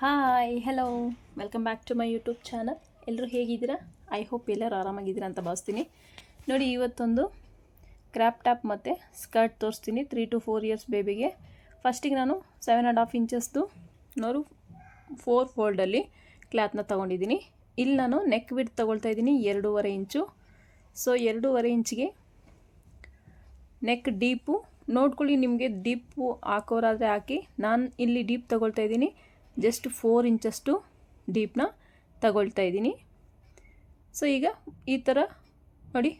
Hi hello welcome back to my YouTube channel. ಎಲ್ಲರೂ ಹೇಗಿದ್ದೀರಾ? I hope ಎಲ್ಲರೂ ಆರಾಮಾಗಿದ್ದೀರಾ ಅಂತ ಭಾವಿಸ್ತೀನಿ. ನೋಡಿ, ಇವತ್ತೊಂದು ಕ್ರ್ಯಾಪ್ ಟಾಪ್ ಮತ್ತು ಸ್ಕರ್ಟ್ ತೋರಿಸ್ತೀನಿ 3 to 4 years ಬೇಬಿಗೆ. ಫಸ್ಟಿಗೆ ನಾನು 7.5 ಇಂಚಸ್ದು 4 ಫೋಲ್ಡಲ್ಲಿ ಕ್ಲಾತ್ನ ತೊಗೊಂಡಿದ್ದೀನಿ. ಇಲ್ಲಿ ನಾನು ನೆಕ್ ವಿಡ್ತ್ ತೊಗೊಳ್ತಾ ಇದ್ದೀನಿ 2.5 ಇಂಚು. ಸೊ 2.5 ಇಂಚಿಗೆ ನೆಕ್ ಡೀಪು ನೋಡ್ಕೊಳ್ಳಿ. ನಿಮಗೆ ಡೀಪು ಹಾಕೋರಾದರೆ ಹಾಕಿ. ನಾನು ಇಲ್ಲಿ ಡೀಪ್ ತೊಗೊಳ್ತಾ ಇದ್ದೀನಿ, ಜಸ್ಟ್ 4 ಇಂಚಷ್ಟು ಡೀಪ್ನ ತಗೊಳ್ತಾ ಇದ್ದೀನಿ. ಸೊ ಈಗ ಈ ಥರ ನೋಡಿ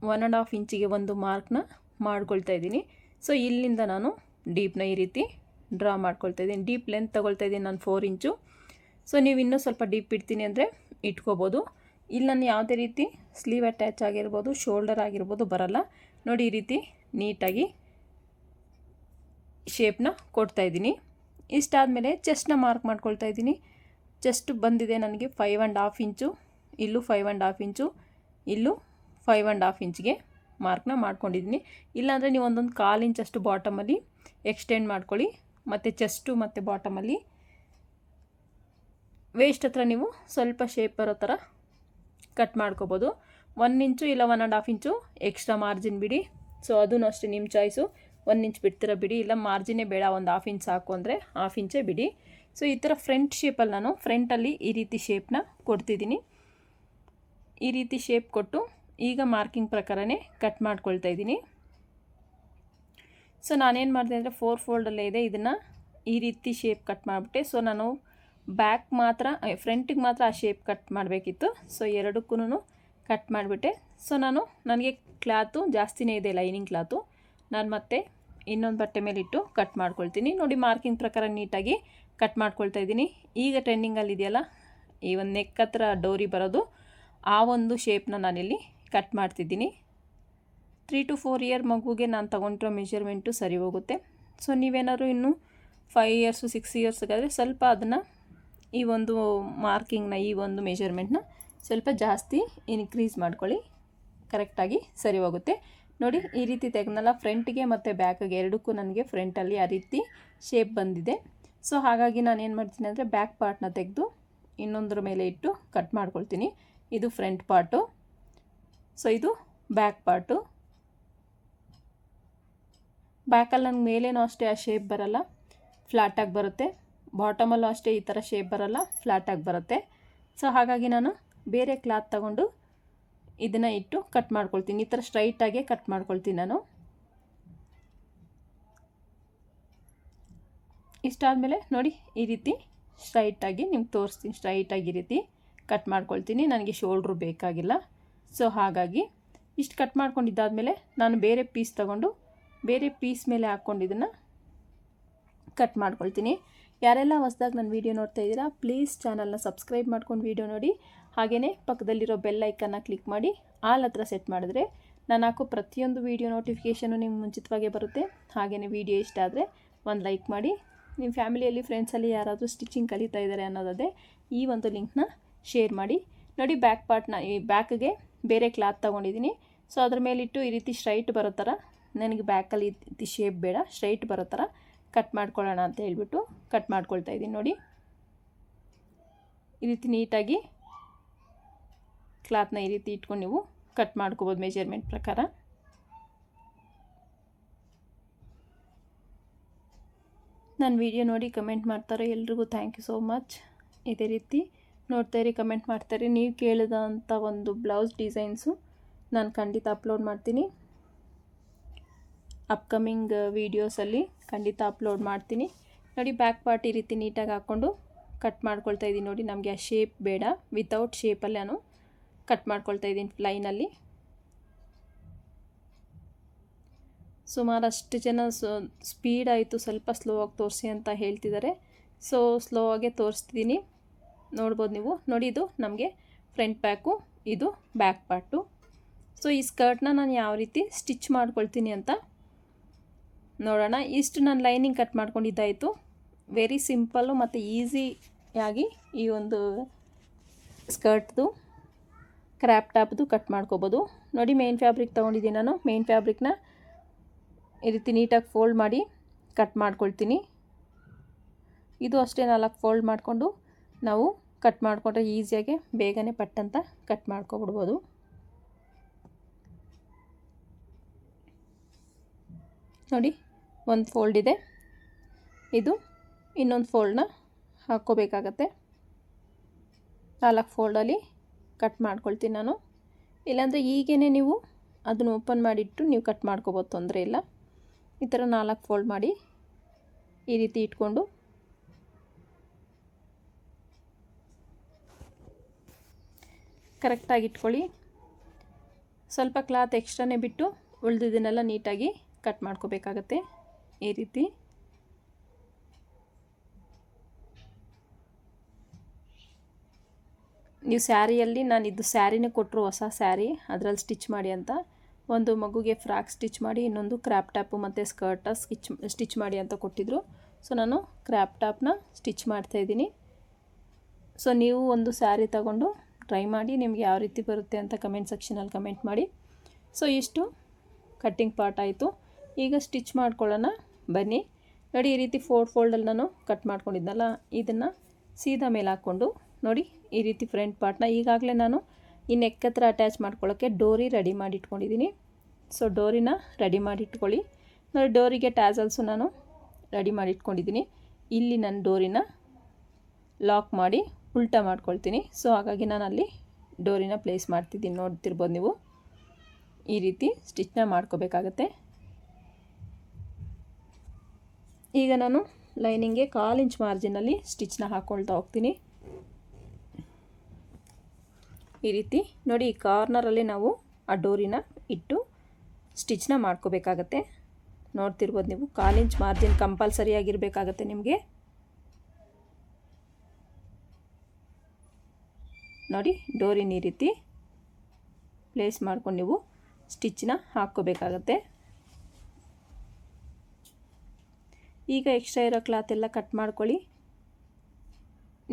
1.5 ಇಂಚಿಗೆ ಒಂದು ಮಾರ್ಕ್ನ ಮಾಡ್ಕೊಳ್ತಾ ಇದ್ದೀನಿ. ಸೊ ಇಲ್ಲಿಂದ ನಾನು ಡೀಪ್ನ ಈ ರೀತಿ ಡ್ರಾ ಮಾಡ್ಕೊಳ್ತಾ ಇದ್ದೀನಿ. ಡೀಪ್ ಲೆಂತ್ ತೊಗೊಳ್ತಾ ಇದ್ದೀನಿ ನಾನು 4 ಇಂಚು. ಸೊ ನೀವು ಇನ್ನೂ ಸ್ವಲ್ಪ ಡೀಪ್ ಇಡ್ತೀನಿ ಅಂದರೆ ಇಟ್ಕೋಬೋದು. ಇಲ್ಲಿ ನಾನು ಯಾವುದೇ ರೀತಿ ಸ್ಲೀವ್ ಅಟ್ಯಾಚ್ ಆಗಿರ್ಬೋದು, ಶೋಲ್ಡರ್ ಆಗಿರ್ಬೋದು ಬರಲ್ಲ. ನೋಡಿ, ಈ ರೀತಿ ನೀಟಾಗಿ ಶೇಪ್ನ ಕೊಡ್ತಾಯಿದ್ದೀನಿ. ಇಷ್ಟಾದಮೇಲೆ ಚೆಸ್ಟ್ನ ಮಾರ್ಕ್ ಮಾಡ್ಕೊಳ್ತಾ ಇದ್ದೀನಿ. ಚೆಸ್ಟ್ ಬಂದಿದೆ ನನಗೆ 5.5 ಇಂಚು. ಇಲ್ಲೂ 5.5 ಇಂಚು, ಇಲ್ಲೂ 5.5 ಇಂಚಿಗೆ ಮಾರ್ಕ್ನ ಮಾಡ್ಕೊಂಡಿದ್ದೀನಿ. ಇಲ್ಲಾಂದರೆ ನೀವು ಒಂದೊಂದು 1/4 ಇಂಚಷ್ಟು ಬಾಟಮಲ್ಲಿ ಎಕ್ಸ್ಟೆಂಡ್ ಮಾಡ್ಕೊಳ್ಳಿ. ಮತ್ತು ಚೆಸ್ಟು ಮತ್ತು ಬಾಟಮಲ್ಲಿ ವೇಸ್ಟ್ ಹತ್ರ ನೀವು ಸ್ವಲ್ಪ ಶೇಪ್ ಬರೋ ಥರ ಕಟ್ ಮಾಡ್ಕೋಬೋದು. 1 ಇಂಚು ಇಲ್ಲ 1.5 ಇಂಚು ಎಕ್ಸ್ಟ್ರಾ ಮಾರ್ಜಿನ್ ಬಿಡಿ. ಸೊ ಅದೂ ಅಷ್ಟೇ ನಿಮ್ಮ ಚಾಯ್ಸು. 1 ಇಂಚ್ ಬಿಡ್ತೀರ ಬಿಡಿ, ಇಲ್ಲ ಮಾರ್ಜಿನೇ ಬೇಡ 1/2 ಇಂಚ್ ಸಾಕು ಅಂದರೆ 1/2 ಇಂಚೇ ಬಿಡಿ. ಸೊ ಈ ಥರ ಫ್ರಂಟ್ ಶೇಪಲ್ಲಿ ನಾನು ಫ್ರಂಟಲ್ಲಿ ಈ ರೀತಿ ಶೇಪ್ನ ಕೊಡ್ತಿದ್ದೀನಿ. ಈ ರೀತಿ ಶೇಪ್ ಕೊಟ್ಟು ಈಗ ಮಾರ್ಕಿಂಗ್ ಪ್ರಕಾರನೇ ಕಟ್ ಮಾಡ್ಕೊಳ್ತಾ ಇದ್ದೀನಿ. ಸೊ ನಾನೇನು ಮಾಡಿದೆ ಅಂದರೆ 4 ಫೋಲ್ಡಲ್ಲೇ ಇದೆ, ಇದನ್ನು ಈ ರೀತಿ ಶೇಪ್ ಕಟ್ ಮಾಡಿಬಿಟ್ಟೆ. ಸೊ ನಾನು ಬ್ಯಾಕ್ ಮಾತ್ರ, ಫ್ರಂಟಿಗೆ ಮಾತ್ರ ಆ ಶೇಪ್ ಕಟ್ ಮಾಡಬೇಕಿತ್ತು. ಸೊ ಎರಡಕ್ಕೂ ಕಟ್ ಮಾಡಿಬಿಟ್ಟೆ. ಸೊ ನನಗೆ ಕ್ಲಾತು ಜಾಸ್ತಿನೇ ಇದೆ, ಲೈನಿಂಗ್ ಕ್ಲಾತು. ನಾನು ಮತ್ತೆ ಇನ್ನೊಂದು ಬಟ್ಟೆ ಮೇಲೆ ಇಟ್ಟು ಕಟ್ ಮಾಡ್ಕೊಳ್ತೀನಿ. ನೋಡಿ, ಮಾರ್ಕಿಂಗ್ ಪ್ರಕಾರ ನೀಟಾಗಿ ಕಟ್ ಮಾಡ್ಕೊಳ್ತಾ ಇದ್ದೀನಿ. ಈಗ ಟ್ರೆಂಡಿಂಗಲ್ಲಿ ಇದೆಯಲ್ಲ ಈ ಒಂದು ನೆಕ್ ಹತ್ರ ಡೋರಿ ಬರೋದು, ಆ ಒಂದು ಶೇಪ್ನ ನಾನಿಲ್ಲಿ ಕಟ್ ಮಾಡ್ತಿದ್ದೀನಿ. 3 to 4 year ಮಗುಗೆ ನಾನು ತೊಗೊಂಡಿರೋ ಮೆಷರ್ಮೆಂಟು ಸರಿ ಹೋಗುತ್ತೆ. ಸೊ ನೀವೇನಾದ್ರು ಇನ್ನೂ 5 years 6 yearsಗಾದರೆ ಸ್ವಲ್ಪ ಅದನ್ನು ಈ ಒಂದು ಮಾರ್ಕಿಂಗ್ನ, ಈ ಒಂದು ಮೆಷರ್ಮೆಂಟ್ನ ಸ್ವಲ್ಪ ಜಾಸ್ತಿ ಇನ್ಕ್ರೀಸ್ ಮಾಡ್ಕೊಳ್ಳಿ, ಕರೆಕ್ಟಾಗಿ ಸರಿ ಹೋಗುತ್ತೆ. ನೋಡಿ, ಈ ರೀತಿ ತೆಗೆದ್ನಲ್ಲ, ಫ್ರಂಟಿಗೆ ಮತ್ತು ಬ್ಯಾಕಿಗೆ ಎರಡಕ್ಕೂ ನನಗೆ ಫ್ರಂಟಲ್ಲಿ ಆ ರೀತಿ ಶೇಪ್ ಬಂದಿದೆ. ಸೊ ಹಾಗಾಗಿ ನಾನು ಏನು ಮಾಡ್ತೀನಿ ಅಂದರೆ ಬ್ಯಾಕ್ ಪಾರ್ಟ್ನ ತೆಗೆದು ಇನ್ನೊಂದರ ಮೇಲೆ ಇಟ್ಟು ಕಟ್ ಮಾಡ್ಕೊಳ್ತೀನಿ. ಇದು ಫ್ರಂಟ್ ಪಾರ್ಟು. ಸೊ ಇದು ಬ್ಯಾಕ್ ಪಾರ್ಟು. ಬ್ಯಾಕಲ್ಲಿ ನನಗೆ ಮೇಲೇನೂ ಅಷ್ಟೇ ಆ ಶೇಪ್ ಬರಲ್ಲ, ಫ್ಲ್ಯಾಟಾಗಿ ಬರುತ್ತೆ. ಬಾಟಮಲ್ಲೂ ಅಷ್ಟೇ ಈ ಥರ ಶೇಪ್ ಬರಲ್ಲ, ಫ್ಲ್ಯಾಟಾಗಿ ಬರುತ್ತೆ. ಸೊ ಹಾಗಾಗಿ ನಾನು ಬೇರೆ ಕ್ಲಾತ್ ತಗೊಂಡು ಇದನ್ನು ಇಟ್ಟು ಕಟ್ ಮಾಡ್ಕೊಳ್ತೀನಿ. ಈ ಥರ ಸ್ಟ್ರೈಟಾಗೆ ಕಟ್ ಮಾಡ್ಕೊಳ್ತೀನಿ ನಾನು. ಇಷ್ಟಾದಮೇಲೆ ನೋಡಿ, ಈ ರೀತಿ ಸ್ಟ್ರೈಟಾಗಿ ನಿಮ್ಗೆ ತೋರಿಸ್ತೀನಿ. ಸ್ಟ್ರೈಟಾಗಿ ಈ ರೀತಿ ಕಟ್ ಮಾಡ್ಕೊಳ್ತೀನಿ. ನನಗೆ ಶೋಲ್ಡ್ರು ಬೇಕಾಗಿಲ್ಲ. ಸೊ ಹಾಗಾಗಿ ಇಷ್ಟು ಕಟ್ ಮಾಡ್ಕೊಂಡಿದ್ದಾದಮೇಲೆ ನಾನು ಬೇರೆ ಪೀಸ್ ತಗೊಂಡು ಬೇರೆ ಪೀಸ್ ಮೇಲೆ ಹಾಕ್ಕೊಂಡು ಇದನ್ನು ಕಟ್ ಮಾಡ್ಕೊಳ್ತೀನಿ. ಯಾರೆಲ್ಲ ಹೊಸದಾಗಿ ನನ್ನ ವೀಡಿಯೋ ನೋಡ್ತಾ ಇದ್ದೀರಾ, ಪ್ಲೀಸ್ ಚಾನಲ್ನ ಸಬ್ಸ್ಕ್ರೈಬ್ ಮಾಡ್ಕೊಂಡು ವೀಡಿಯೋ ನೋಡಿ. ಹಾಗೆಯೇ ಪಕ್ಕದಲ್ಲಿರೋ ಬೆಲ್ ಐಕನ್ನ ಕ್ಲಿಕ್ ಮಾಡಿ ಆಲ್ ಹತ್ರ ಸೆಟ್ ಮಾಡಿದ್ರೆ ನಾನು ಹಾಕೋ ಪ್ರತಿಯೊಂದು ವೀಡಿಯೋ ನೋಟಿಫಿಕೇಷನು ನಿಮ್ಗೆ ಮುಂಚಿತವಾಗೇ ಬರುತ್ತೆ. ಹಾಗೆಯೇ ವೀಡಿಯೋ ಇಷ್ಟ ಆದರೆ ಒಂದು ಲೈಕ್ ಮಾಡಿ. ನಿಮ್ಮ ಫ್ಯಾಮಿಲಿಯಲ್ಲಿ, ಫ್ರೆಂಡ್ಸಲ್ಲಿ ಯಾರಾದರೂ ಸ್ಟಿಚಿಂಗ್ ಕಲಿತಾ ಇದ್ದಾರೆ ಅನ್ನೋದೇ ಈ ಒಂದು ಲಿಂಕ್ನ ಶೇರ್ ಮಾಡಿ. ನೋಡಿ, ಬ್ಯಾಕ್ ಪಾರ್ಟ್ನ, ಈ ಬ್ಯಾಕ್ಗೆ ಬೇರೆ ಕ್ಲಾತ್ ತೊಗೊಂಡಿದ್ದೀನಿ. ಸೊ ಅದ್ರ ಮೇಲಿಟ್ಟು ಈ ರೀತಿ ಸ್ಟ್ರೈಟ್ ಬರೋ ಥರ, ನನಗೆ ಬ್ಯಾಕಲ್ಲಿ ಈ ರೀತಿ ಶೇಪ್ ಬೇಡ, ಸ್ಟ್ರೈಟ್ ಬರೋ ಥರ ಕಟ್ ಮಾಡ್ಕೊಳ್ಳೋಣ ಅಂತ ಹೇಳ್ಬಿಟ್ಟು ಕಟ್ ಮಾಡ್ಕೊಳ್ತಾ ಇದ್ದೀನಿ. ನೋಡಿ, ಈ ರೀತಿ ನೀಟಾಗಿ ಕ್ಲಾತ್ನ ಈ ರೀತಿ ಇಟ್ಕೊಂಡು ನೀವು ಕಟ್ ಮಾಡ್ಕೋಬೋದು ಮೆಜರ್ಮೆಂಟ್ ಪ್ರಕಾರ. ನನ್ನ ವಿಡಿಯೋ ನೋಡಿ ಕಮೆಂಟ್ ಮಾಡ್ತಾರೆ, ಎಲ್ರಿಗೂ ಥ್ಯಾಂಕ್ ಯು ಸೋ ಮಚ್. ಇದೇ ರೀತಿ ನೋಡ್ತಾಯಿರಿ, ಕಮೆಂಟ್ ಮಾಡ್ತಾಯಿರಿ. ನೀವು ಕೇಳಿದಂಥ ಒಂದು ಬ್ಲೌಸ್ ಡಿಸೈನ್ಸು ನಾನು ಖಂಡಿತ ಅಪ್ಲೋಡ್ ಮಾಡ್ತೀನಿ. ಅಪ್ಕಮಿಂಗ್ ವೀಡಿಯೋಸಲ್ಲಿ ಖಂಡಿತ ಅಪ್ಲೋಡ್ ಮಾಡ್ತೀನಿ. ನೋಡಿ, ಬ್ಯಾಕ್ ಪಾರ್ಟ್ ಈ ರೀತಿ ನೀಟಾಗಿ ಹಾಕ್ಕೊಂಡು ಕಟ್ ಮಾಡ್ಕೊಳ್ತಾ ಇದ್ದೀನಿ. ನೋಡಿ, ನಮಗೆ ಆ ಶೇಪ್ ಬೇಡ, ವಿತೌಟ್ ಶೇಪಲ್ಲಿ ನಾನು ಕಟ್ ಮಾಡ್ಕೊಳ್ತಾ ಇದ್ದೀನಿ ಲೈನಲ್ಲಿ. ಸುಮಾರಷ್ಟು ಜನ ಸ್ಪೀಡ್ ಆಯಿತು, ಸ್ವಲ್ಪ ಸ್ಲೋ ಆಗಿ ತೋರಿಸಿ ಅಂತ ಹೇಳ್ತಿದ್ದಾರೆ. ಸೊ ಸ್ಲೋ ಆಗೇ ತೋರಿಸ್ತಿದ್ದೀನಿ, ನೋಡ್ಬೋದು ನೀವು. ನೋಡಿ, ಇದು ನಮಗೆ ಫ್ರಂಟ್ ಬ್ಯಾಕು, ಇದು ಬ್ಯಾಕ್ ಪಾರ್ಟು. ಸೊ ಈ ಸ್ಕರ್ಟ್ನ ನಾನು ಯಾವ ರೀತಿ ಸ್ಟಿಚ್ ಮಾಡ್ಕೊಳ್ತೀನಿ ಅಂತ ನೋಡೋಣ. ಇಷ್ಟು ನಾನು ಲೈನಿಂಗ್ ಕಟ್ ಮಾಡ್ಕೊಂಡಿದ್ದಾಯಿತು. ವೆರಿ ಸಿಂಪಲ್ಲು ಮತ್ತು ಈಸಿಯಾಗಿ ಈ ಒಂದು ಸ್ಕರ್ಟ್ದು ಕ್ರ್ಯಾಪ್ ಟಾಪ್ದು ಕಟ್ ಮಾಡ್ಕೋಬೋದು. ನೋಡಿ, ಮೇನ್ ಫ್ಯಾಬ್ರಿಕ್ ತೊಗೊಂಡಿದ್ದೀನಿ ನಾನು. ಮೇನ್ ಫ್ಯಾಬ್ರಿಕ್ನ ಈ ರೀತಿ ನೀಟಾಗಿ ಫೋಲ್ಡ್ ಮಾಡಿ ಕಟ್ ಮಾಡ್ಕೊಳ್ತೀನಿ. ಇದು ಅಷ್ಟೇ 4 ಫೋಲ್ಡ್ ಮಾಡಿಕೊಂಡು ನಾವು ಕಟ್ ಮಾಡಿಕೊಂಡ್ರೆ ಈಸಿಯಾಗಿ ಬೇಗನೆ ಪಟ್ಟಂತ ಕಟ್ ಮಾಡ್ಕೊಬಿಡ್ಬೋದು. ನೋಡಿ ಒಂದು ಫೋಲ್ಡ್ ಇದೆ, ಇದು ಇನ್ನೊಂದು ಫೋಲ್ಡ್ನ ಹಾಕ್ಕೋಬೇಕಾಗತ್ತೆ. 4 ಫೋಲ್ಡಲ್ಲಿ ಕಟ್ ಮಾಡ್ಕೊಳ್ತೀನಿ ನಾನು. ಇಲ್ಲಾಂದರೆ ಈಗೇ ನೀವು ಅದನ್ನು ಓಪನ್ ಮಾಡಿಟ್ಟು ನೀವು ಕಟ್ ಮಾಡ್ಕೋಬೋದು, ತೊಂದರೆ ಇಲ್ಲ. ಈ ಥರ 4 ಫೋಲ್ಡ್ ಮಾಡಿ ಈ ರೀತಿ ಇಟ್ಕೊಂಡು ಕರೆಕ್ಟಾಗಿ ಇಟ್ಕೊಳ್ಳಿ. ಸ್ವಲ್ಪ ಕ್ಲಾತ್ ಎಕ್ಸ್ಟ್ರಾನೇ ಬಿಟ್ಟು ಉಳಿದಿದ್ದನ್ನೆಲ್ಲ ನೀಟಾಗಿ ಕಟ್ ಮಾಡ್ಕೋಬೇಕಾಗತ್ತೆ. ಈ ರೀತಿ ನೀವು ಸ್ಯಾರಿಯಲ್ಲಿ, ನಾನಿದ್ದು ಸ್ಯಾರಿನೇ ಕೊಟ್ಟರು, ಹೊಸ ಸ್ಯಾರಿ, ಅದರಲ್ಲಿ ಸ್ಟಿಚ್ ಮಾಡಿ ಅಂತ. ಒಂದು ಮಗುಗೆ ಫ್ರಾಕ್ ಸ್ಟಿಚ್ ಮಾಡಿ, ಇನ್ನೊಂದು ಕ್ರ್ಯಾಪ್ ಟಾಪು ಮತ್ತು ಸ್ಕರ್ಟ ಸ್ಟಿಚ್ ಮಾಡಿ ಅಂತ ಕೊಟ್ಟಿದ್ದರು. ಸೊ ನಾನು ಕ್ರ್ಯಾಪ್ ಟಾಪ್ನ ಸ್ಟಿಚ್ ಮಾಡ್ತಾಯಿದ್ದೀನಿ. ಸೊ ನೀವು ಒಂದು ಸ್ಯಾರಿ ತಗೊಂಡು ಟ್ರೈ ಮಾಡಿ, ನಿಮ್ಗೆ ಯಾವ ರೀತಿ ಬರುತ್ತೆ ಅಂತ ಕಮೆಂಟ್ ಸೆಕ್ಷನಲ್ಲಿ ಕಮೆಂಟ್ ಮಾಡಿ. ಸೊ ಇಷ್ಟು ಕಟ್ಟಿಂಗ್ ಪಾರ್ಟ್ ಆಯಿತು. ಈಗ ಸ್ಟಿಚ್ ಮಾಡ್ಕೊಳ್ಳೋಣ ಬನ್ನಿ. ನೋಡಿ, ಈ ರೀತಿ 4 ಫೋಲ್ಡಲ್ಲಿ ನಾನು ಕಟ್ ಮಾಡ್ಕೊಂಡಿದ್ನಲ್ಲ, ಇದನ್ನು ಸೀದಾ ಮೇಲೆ ಹಾಕ್ಕೊಂಡು ನೋಡಿ ಈ ರೀತಿ ಫ್ರಂಟ್ ಪಾರ್ಟ್ನ ಈಗಾಗಲೇ ನಾನು ಈ ನೆಕ್ ಹತ್ರ ಅಟ್ಯಾಚ್ ಮಾಡ್ಕೊಳ್ಳೋಕ್ಕೆ ಡೋರಿ ರೆಡಿ ಮಾಡಿ ಇಟ್ಕೊಂಡಿದ್ದೀನಿ. ಸೊ ಡೋರಿನ ರೆಡಿ ಮಾಡಿ ಇಟ್ಕೊಳ್ಳಿ. ನೋಡಿ, ಡೋರಿಗೆ ಟ್ಯಾಸಲ್ಸು ನಾನು ರೆಡಿ ಮಾಡಿ ಇಟ್ಕೊಂಡಿದ್ದೀನಿ. ಇಲ್ಲಿ ನಾನು ಡೋರಿನ ಲಾಕ್ ಮಾಡಿ ಉಲ್ಟಾ ಮಾಡ್ಕೊಳ್ತೀನಿ. ಸೊ ಹಾಗಾಗಿ ನಾನು ಅಲ್ಲಿ ಡೋರಿನ ಪ್ಲೇಸ್ ಮಾಡ್ತಿದ್ದೀನಿ, ನೋಡ್ತಿರ್ಬೋದು ನೀವು. ಈ ರೀತಿ ಸ್ಟಿಚ್ನ ಮಾಡ್ಕೋಬೇಕಾಗತ್ತೆ. ಈಗ ನಾನು ಲೈನಿಂಗ್ಗೆ 1/4 ಇಂಚ್ ಮಾರ್ಜಿನಲ್ಲಿ ಸ್ಟಿಚ್ನ ಹಾಕ್ಕೊಳ್ತಾ ಹೋಗ್ತೀನಿ. ಈ ರೀತಿ ನೋಡಿ, ಈ ಕಾರ್ನರಲ್ಲಿ ನಾವು ಆ ಡೋರಿನ ಇಟ್ಟು ಸ್ಟಿಚ್ನ ಮಾಡ್ಕೋಬೇಕಾಗತ್ತೆ. ನೋಡ್ತಿರ್ಬೋದು ನೀವು, 1/4 ಇಂಚ್ ಮಾರ್ಜಿನ್ ಕಂಪಲ್ಸರಿ ಆಗಿರಬೇಕಾಗತ್ತೆ ನಿಮಗೆ. ನೋಡಿ, ಡೋರಿನ ಈ ರೀತಿ ಪ್ಲೇಸ್ ಮಾಡ್ಕೊಂಡು ನೀವು ಸ್ಟಿಚ್ನ ಹಾಕ್ಕೋಬೇಕಾಗತ್ತೆ. ಈಗ ಎಕ್ಸ್ಟ್ರಾ ಇರೋ ಕ್ಲಾತ್ ಎಲ್ಲ ಕಟ್ ಮಾಡ್ಕೊಳ್ಳಿ.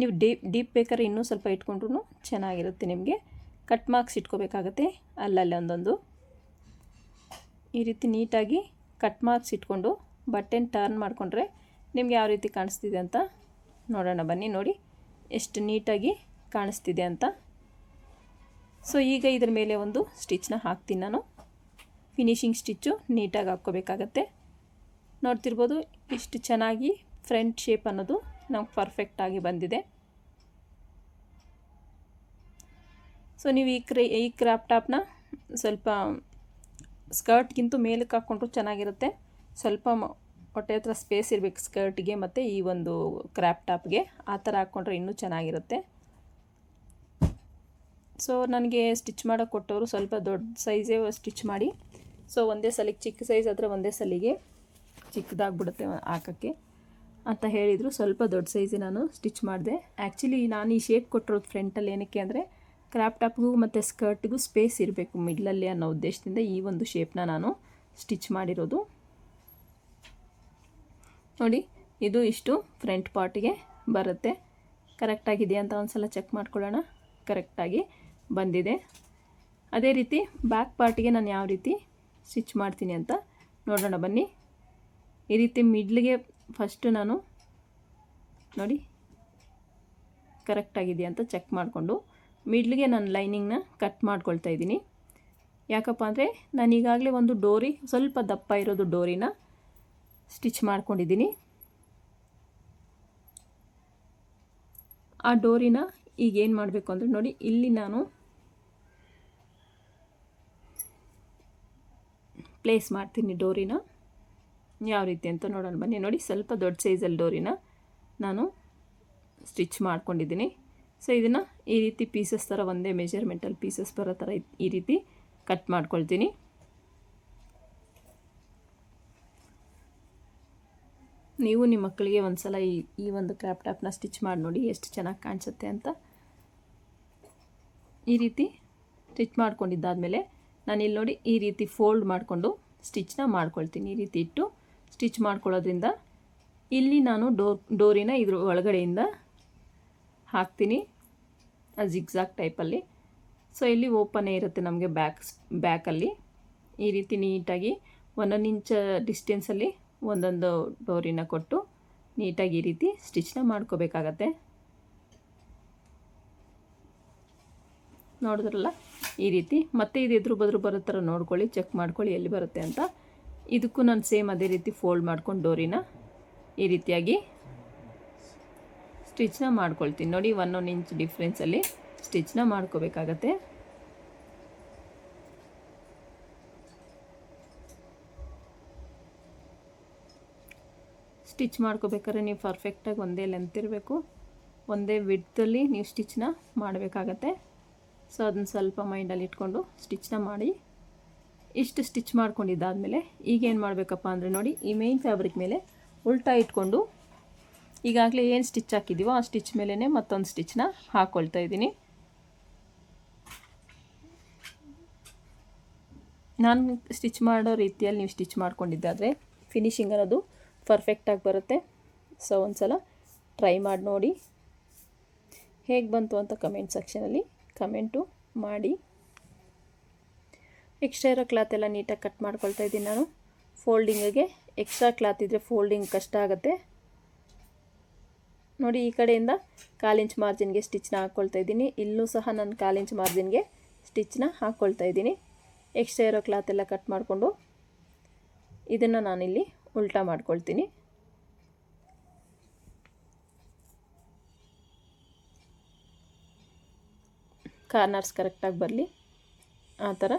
ನೀವು ಡೀಪ್ ಬೇಕಾದ್ರೆ ಇನ್ನೂ ಸ್ವಲ್ಪ ಇಟ್ಕೊಂಡ್ರೂ ಚೆನ್ನಾಗಿರುತ್ತೆ. ನಿಮಗೆ ಕಟ್ ಮಾರ್ಕ್ಸ್ ಇಟ್ಕೋಬೇಕಾಗತ್ತೆ ಅಲ್ಲಲ್ಲಿ ಒಂದೊಂದು. ಈ ರೀತಿ ನೀಟಾಗಿ ಕಟ್ ಮಾರ್ಕ್ಸ್ ಇಟ್ಕೊಂಡು ಬಟ್ಟೆನ ಟರ್ನ್ ಮಾಡಿಕೊಂಡ್ರೆ ನಿಮ್ಗೆ ಯಾವ ರೀತಿ ಕಾಣಿಸ್ತಿದೆ ಅಂತ ನೋಡೋಣ ಬನ್ನಿ. ನೋಡಿ ಎಷ್ಟು ನೀಟಾಗಿ ಕಾಣಿಸ್ತಿದೆ ಅಂತ. ಸೊ ಈಗ ಇದ್ರ ಮೇಲೆ ಒಂದು ಸ್ಟಿಚ್ನ ಹಾಕ್ತೀನಿ ನಾನು. ಫಿನಿಶಿಂಗ್ ಸ್ಟಿಚ್ಚು ನೀಟಾಗಿ ಹಾಕ್ಕೋಬೇಕಾಗತ್ತೆ. ನೋಡ್ತಿರ್ಬೋದು, ಇಷ್ಟು ಚೆನ್ನಾಗಿ ಫ್ರಂಟ್ ಶೇಪ್ ಅನ್ನೋದು ನಮ್ಗೆ ಪರ್ಫೆಕ್ಟಾಗಿ ಬಂದಿದೆ. ಸೊ ನೀವು ಈ ಕ್ರಾಪ್ ಟಾಪ್ನ ಸ್ವಲ್ಪ ಸ್ಕರ್ಟ್ಗಿಂತ ಮೇಲಕ್ಕೆ ಹಾಕ್ಕೊಂಡ್ರು ಚೆನ್ನಾಗಿರುತ್ತೆ. ಸ್ವಲ್ಪ ಹೊಟ್ಟೆ ಹತ್ರ ಸ್ಪೇಸ್ ಇರಬೇಕು ಸ್ಕರ್ಟ್ಗೆ ಮತ್ತು ಈ ಒಂದು ಕ್ರಾಪ್ ಟಾಪ್ಗೆ. ಆ ಥರ ಹಾಕ್ಕೊಂಡ್ರೆ ಇನ್ನೂ ಚೆನ್ನಾಗಿರುತ್ತೆ. ಸೊ ನನಗೆ ಸ್ಟಿಚ್ ಮಾಡೋಕ್ಕೆ ಕೊಟ್ಟವರು ಸ್ವಲ್ಪ ದೊಡ್ಡ ಸೈಜೇ ಸ್ಟಿಚ್ ಮಾಡಿ. ಸೊ ಒಂದೇ ಸಲಿಗೆ ಚಿಕ್ಕ ಸೈಜ್ ಆದರೆ ಒಂದೇ ಸಲಿಗೆ ಚಿಕ್ಕದಾಗ್ಬಿಡುತ್ತೆ ಹಾಕೋಕ್ಕೆ ಅಂತ ಹೇಳಿದರು. ಸ್ವಲ್ಪ ದೊಡ್ಡ ಸೈಜೇ ನಾನು ಸ್ಟಿಚ್ ಮಾಡಿದೆ. ಆ್ಯಕ್ಚುಲಿ ನಾನು ಈ ಶೇಪ್ ಕೊಟ್ಟಿರೋದು ಫ್ರಂಟಲ್ಲಿ ಏನಕ್ಕೆ ಅಂದರೆ ಕ್ರಾಪ್ ಟಾಪ್ಗೂ ಮತ್ತು ಸ್ಕರ್ಟ್ಗೂ ಸ್ಪೇಸ್ ಇರಬೇಕು ಮಿಡ್ಲಲ್ಲಿ ಅನ್ನೋ ಉದ್ದೇಶದಿಂದ ಈ ಒಂದು ಶೇಪ್ನ ನಾನು ಸ್ಟಿಚ್ ಮಾಡಿರೋದು. ನೋಡಿ, ಇದು ಇಷ್ಟು ಫ್ರಂಟ್ ಪಾರ್ಟಿಗೆ ಬರುತ್ತೆ. ಕರೆಕ್ಟಾಗಿದೆ ಅಂತ ಒಂದು ಸಲ ಚೆಕ್ ಮಾಡ್ಕೊಳ್ಳೋಣ. ಕರೆಕ್ಟಾಗಿ ಬಂದಿದೆ. ಅದೇ ರೀತಿ ಬ್ಯಾಕ್ ಪಾರ್ಟಿಗೆ ನಾನು ಯಾವ ರೀತಿ ಸ್ಟಿಚ್ ಮಾಡ್ತೀನಿ ಅಂತ ನೋಡೋಣ ಬನ್ನಿ. ಈ ರೀತಿ ಮಿಡ್ಲಿಗೆ ಫಸ್ಟು ನಾನು ನೋಡಿ ಕರೆಕ್ಟಾಗಿದೆ ಅಂತ ಚೆಕ್ ಮಾಡಿಕೊಂಡು ಮಿಡ್ಲಿಗೆ ನಾನು ಲೈನಿಂಗ್ನ ಕಟ್ ಮಾಡ್ಕೊಳ್ತಾ ಇದ್ದೀನಿ. ಯಾಕಪ್ಪ ಅಂದರೆ ನಾನು ಈಗಾಗಲೇ ಒಂದು ಡೋರಿ, ಸ್ವಲ್ಪ ದಪ್ಪ ಇರೋದು ಡೋರಿನ ಸ್ಟಿಚ್ ಮಾಡ್ಕೊಂಡಿದ್ದೀನಿ. ಆ ಡೋರಿನ ಈಗ ಏನು ಮಾಡಬೇಕು ಅಂದರೆ ನೋಡಿ, ಇಲ್ಲಿ ನಾನು ಪ್ಲೇಸ್ ಮಾಡ್ತೀನಿ ಡೋರಿನ. ಯಾವ ರೀತಿ ಅಂತ ನೋಡೋಣ ಬನ್ನಿ. ನೋಡಿ, ಸ್ವಲ್ಪ ದೊಡ್ಡ ಸೈಜಲ್ಲಿ ಡೋರಿನ ನಾನು ಸ್ಟಿಚ್ ಮಾಡ್ಕೊಂಡಿದ್ದೀನಿ. ಸೊ ಇದನ್ನು ಈ ರೀತಿ ಪೀಸಸ್ ಥರ ಒಂದೇ ಮೆಜರ್ಮೆಂಟಲ್ಲಿ ಪೀಸಸ್ ಬರೋ ಥರ ಈ ರೀತಿ ಕಟ್ ಮಾಡ್ಕೊಳ್ತೀನಿ. ನೀವು ನಿಮ್ಮ ಮಕ್ಕಳಿಗೆ ಒಂದು ಸಲ ಈ ಒಂದು ಕ್ರಾಪ್ ಟಾಪ್ನ ಸ್ಟಿಚ್ ಮಾಡಿ ನೋಡಿ ಎಷ್ಟು ಚೆನ್ನಾಗಿ ಕಾಣಿಸುತ್ತೆ ಅಂತ. ಈ ರೀತಿ ಸ್ಟಿಚ್ ಮಾಡ್ಕೊಂಡಿದ್ದಾದಮೇಲೆ ನಾನು ಇಲ್ಲಿ ನೋಡಿ ಈ ರೀತಿ ಫೋಲ್ಡ್ ಮಾಡಿಕೊಂಡು ಸ್ಟಿಚ್ನ ಮಾಡ್ಕೊಳ್ತೀನಿ. ಈ ರೀತಿ ಇಟ್ಟು ಸ್ಟಿಚ್ ಮಾಡ್ಕೊಳ್ಳೋದ್ರಿಂದ ಇಲ್ಲಿ ನಾನು ಡೋರಿನ ಇದ್ರ ಒಳಗಡೆಯಿಂದ ಹಾಕ್ತೀನಿ ಜಿಗ್ಜಾಗ್ ಟೈಪಲ್ಲಿ. ಸೊ ಇಲ್ಲಿ ಓಪನ್ನೇ ಇರುತ್ತೆ ನಮಗೆ ಬ್ಯಾಕಲ್ಲಿ. ಈ ರೀತಿ ನೀಟಾಗಿ 1 ಇಂಚ್ ಡಿಸ್ಟೆನ್ಸಲ್ಲಿ ಒಂದೊಂದು ಡೋರಿನ ಕೊಟ್ಟು ನೀಟಾಗಿ ಈ ರೀತಿ ಸ್ಟಿಚ್ನ ಮಾಡ್ಕೋಬೇಕಾಗತ್ತೆ. ನೋಡಿದ್ರಲ್ಲ ಈ ರೀತಿ. ಮತ್ತೆ ಇದು ಎದುರು ಬದ್ರು ಬರೋ ಥರ ನೋಡ್ಕೊಳ್ಳಿ, ಚೆಕ್ ಮಾಡ್ಕೊಳ್ಳಿ ಎಲ್ಲಿ ಬರುತ್ತೆ ಅಂತ. ಇದಕ್ಕೂ ನಾನು ಸೇಮ್ ಅದೇ ರೀತಿ ಫೋಲ್ಡ್ ಮಾಡ್ಕೊಂಡು ಡೋರಿನ ಈ ರೀತಿಯಾಗಿ ಸ್ಟಿಚ್ನ ಮಾಡ್ಕೊಳ್ತೀನಿ. ನೋಡಿ 1 ಇಂಚ್ ಡಿಫ್ರೆನ್ಸಲ್ಲಿ ಸ್ಟಿಚ್ನ ಮಾಡ್ಕೋಬೇಕಾಗತ್ತೆ. ಸ್ಟಿಚ್ ಮಾಡ್ಕೋಬೇಕಾದ್ರೆ ನೀವು ಪರ್ಫೆಕ್ಟಾಗಿ ಒಂದೇ ಲೆಂತ್ ಇರಬೇಕು, ಒಂದೇ ವಿಡ್ತಲ್ಲಿ ನೀವು ಸ್ಟಿಚ್ನ ಮಾಡಬೇಕಾಗತ್ತೆ. ಸೊ ಅದನ್ನು ಸ್ವಲ್ಪ ಮೈಂಡಲ್ಲಿ ಇಟ್ಕೊಂಡು ಸ್ಟಿಚ್ನ ಮಾಡಿ. ಇಷ್ಟು ಸ್ಟಿಚ್ ಮಾಡ್ಕೊಂಡಿದ್ದಾದಮೇಲೆ ಈಗೇನು ಮಾಡಬೇಕಪ್ಪ ಅಂದರೆ ನೋಡಿ, ಈ ಮೇನ್ ಫ್ಯಾಬ್ರಿಕ್ ಮೇಲೆ ಉಲ್ಟಾ ಇಟ್ಕೊಂಡು ಈಗಾಗಲೇ ಏನು ಸ್ಟಿಚ್ ಹಾಕಿದ್ದೀವೋ ಆ ಸ್ಟಿಚ್ ಮೇಲೇ ಮತ್ತೊಂದು ಸ್ಟಿಚ್ನ ಹಾಕ್ಕೊಳ್ತಾ ಇದ್ದೀನಿ. ನಾನು ಸ್ಟಿಚ್ ಮಾಡೋ ರೀತಿಯಲ್ಲಿ ನೀವು ಸ್ಟಿಚ್ ಮಾಡ್ಕೊಂಡಿದ್ದಾದರೆ ಫಿನಿಶಿಂಗ್ ಅನ್ನೋದು ಪರ್ಫೆಕ್ಟಾಗಿ ಬರುತ್ತೆ. ಸೊ ಒಂದು ಸಲ ಟ್ರೈ ಮಾಡಿ ನೋಡಿ, ಹೇಗೆ ಬಂತು ಅಂತ ಕಮೆಂಟ್ ಸೆಕ್ಷನಲ್ಲಿ ಕಮೆಂಟು ಮಾಡಿ. ಎಕ್ಸ್ಟ್ರಾ ಇರೋ ಕ್ಲಾತ್ ಎಲ್ಲ ನೀಟಾಗಿ ಕಟ್ ಮಾಡ್ಕೊಳ್ತಾ ಇದ್ದೀನಿ ನಾನು. ಫೋಲ್ಡಿಂಗಿಗೆ ಎಕ್ಸ್ಟ್ರಾ ಕ್ಲಾತ್ ಇದ್ದರೆ ಫೋಲ್ಡಿಂಗ್ ಕಷ್ಟ ಆಗುತ್ತೆ. ನೋಡಿ ಈ ಕಡೆಯಿಂದ 1/4 ಇಂಚ್ ಮಾರ್ಜಿನ್ಗೆ ಸ್ಟಿಚ್ನ ಹಾಕ್ಕೊಳ್ತಾ ಇದ್ದೀನಿ. ಇಲ್ಲೂ ಸಹ ನಾನು 1/4 ಇಂಚ್ ಮಾರ್ಜಿನ್ಗೆ ಸ್ಟಿಚ್ನ ಹಾಕ್ಕೊಳ್ತಾ ಇದ್ದೀನಿ. ಎಕ್ಸ್ಟ್ರಾ ಇರೋ ಕ್ಲಾತ್ ಎಲ್ಲ ಕಟ್ ಮಾಡಿಕೊಂಡು ಇದನ್ನು ನಾನಿಲ್ಲಿ ಉಲ್ಟಾ ಮಾಡ್ಕೊಳ್ತೀನಿ. ಕಾರ್ನರ್ಸ್ ಕರೆಕ್ಟಾಗಿ ಬರಲಿ ಆ ಥರ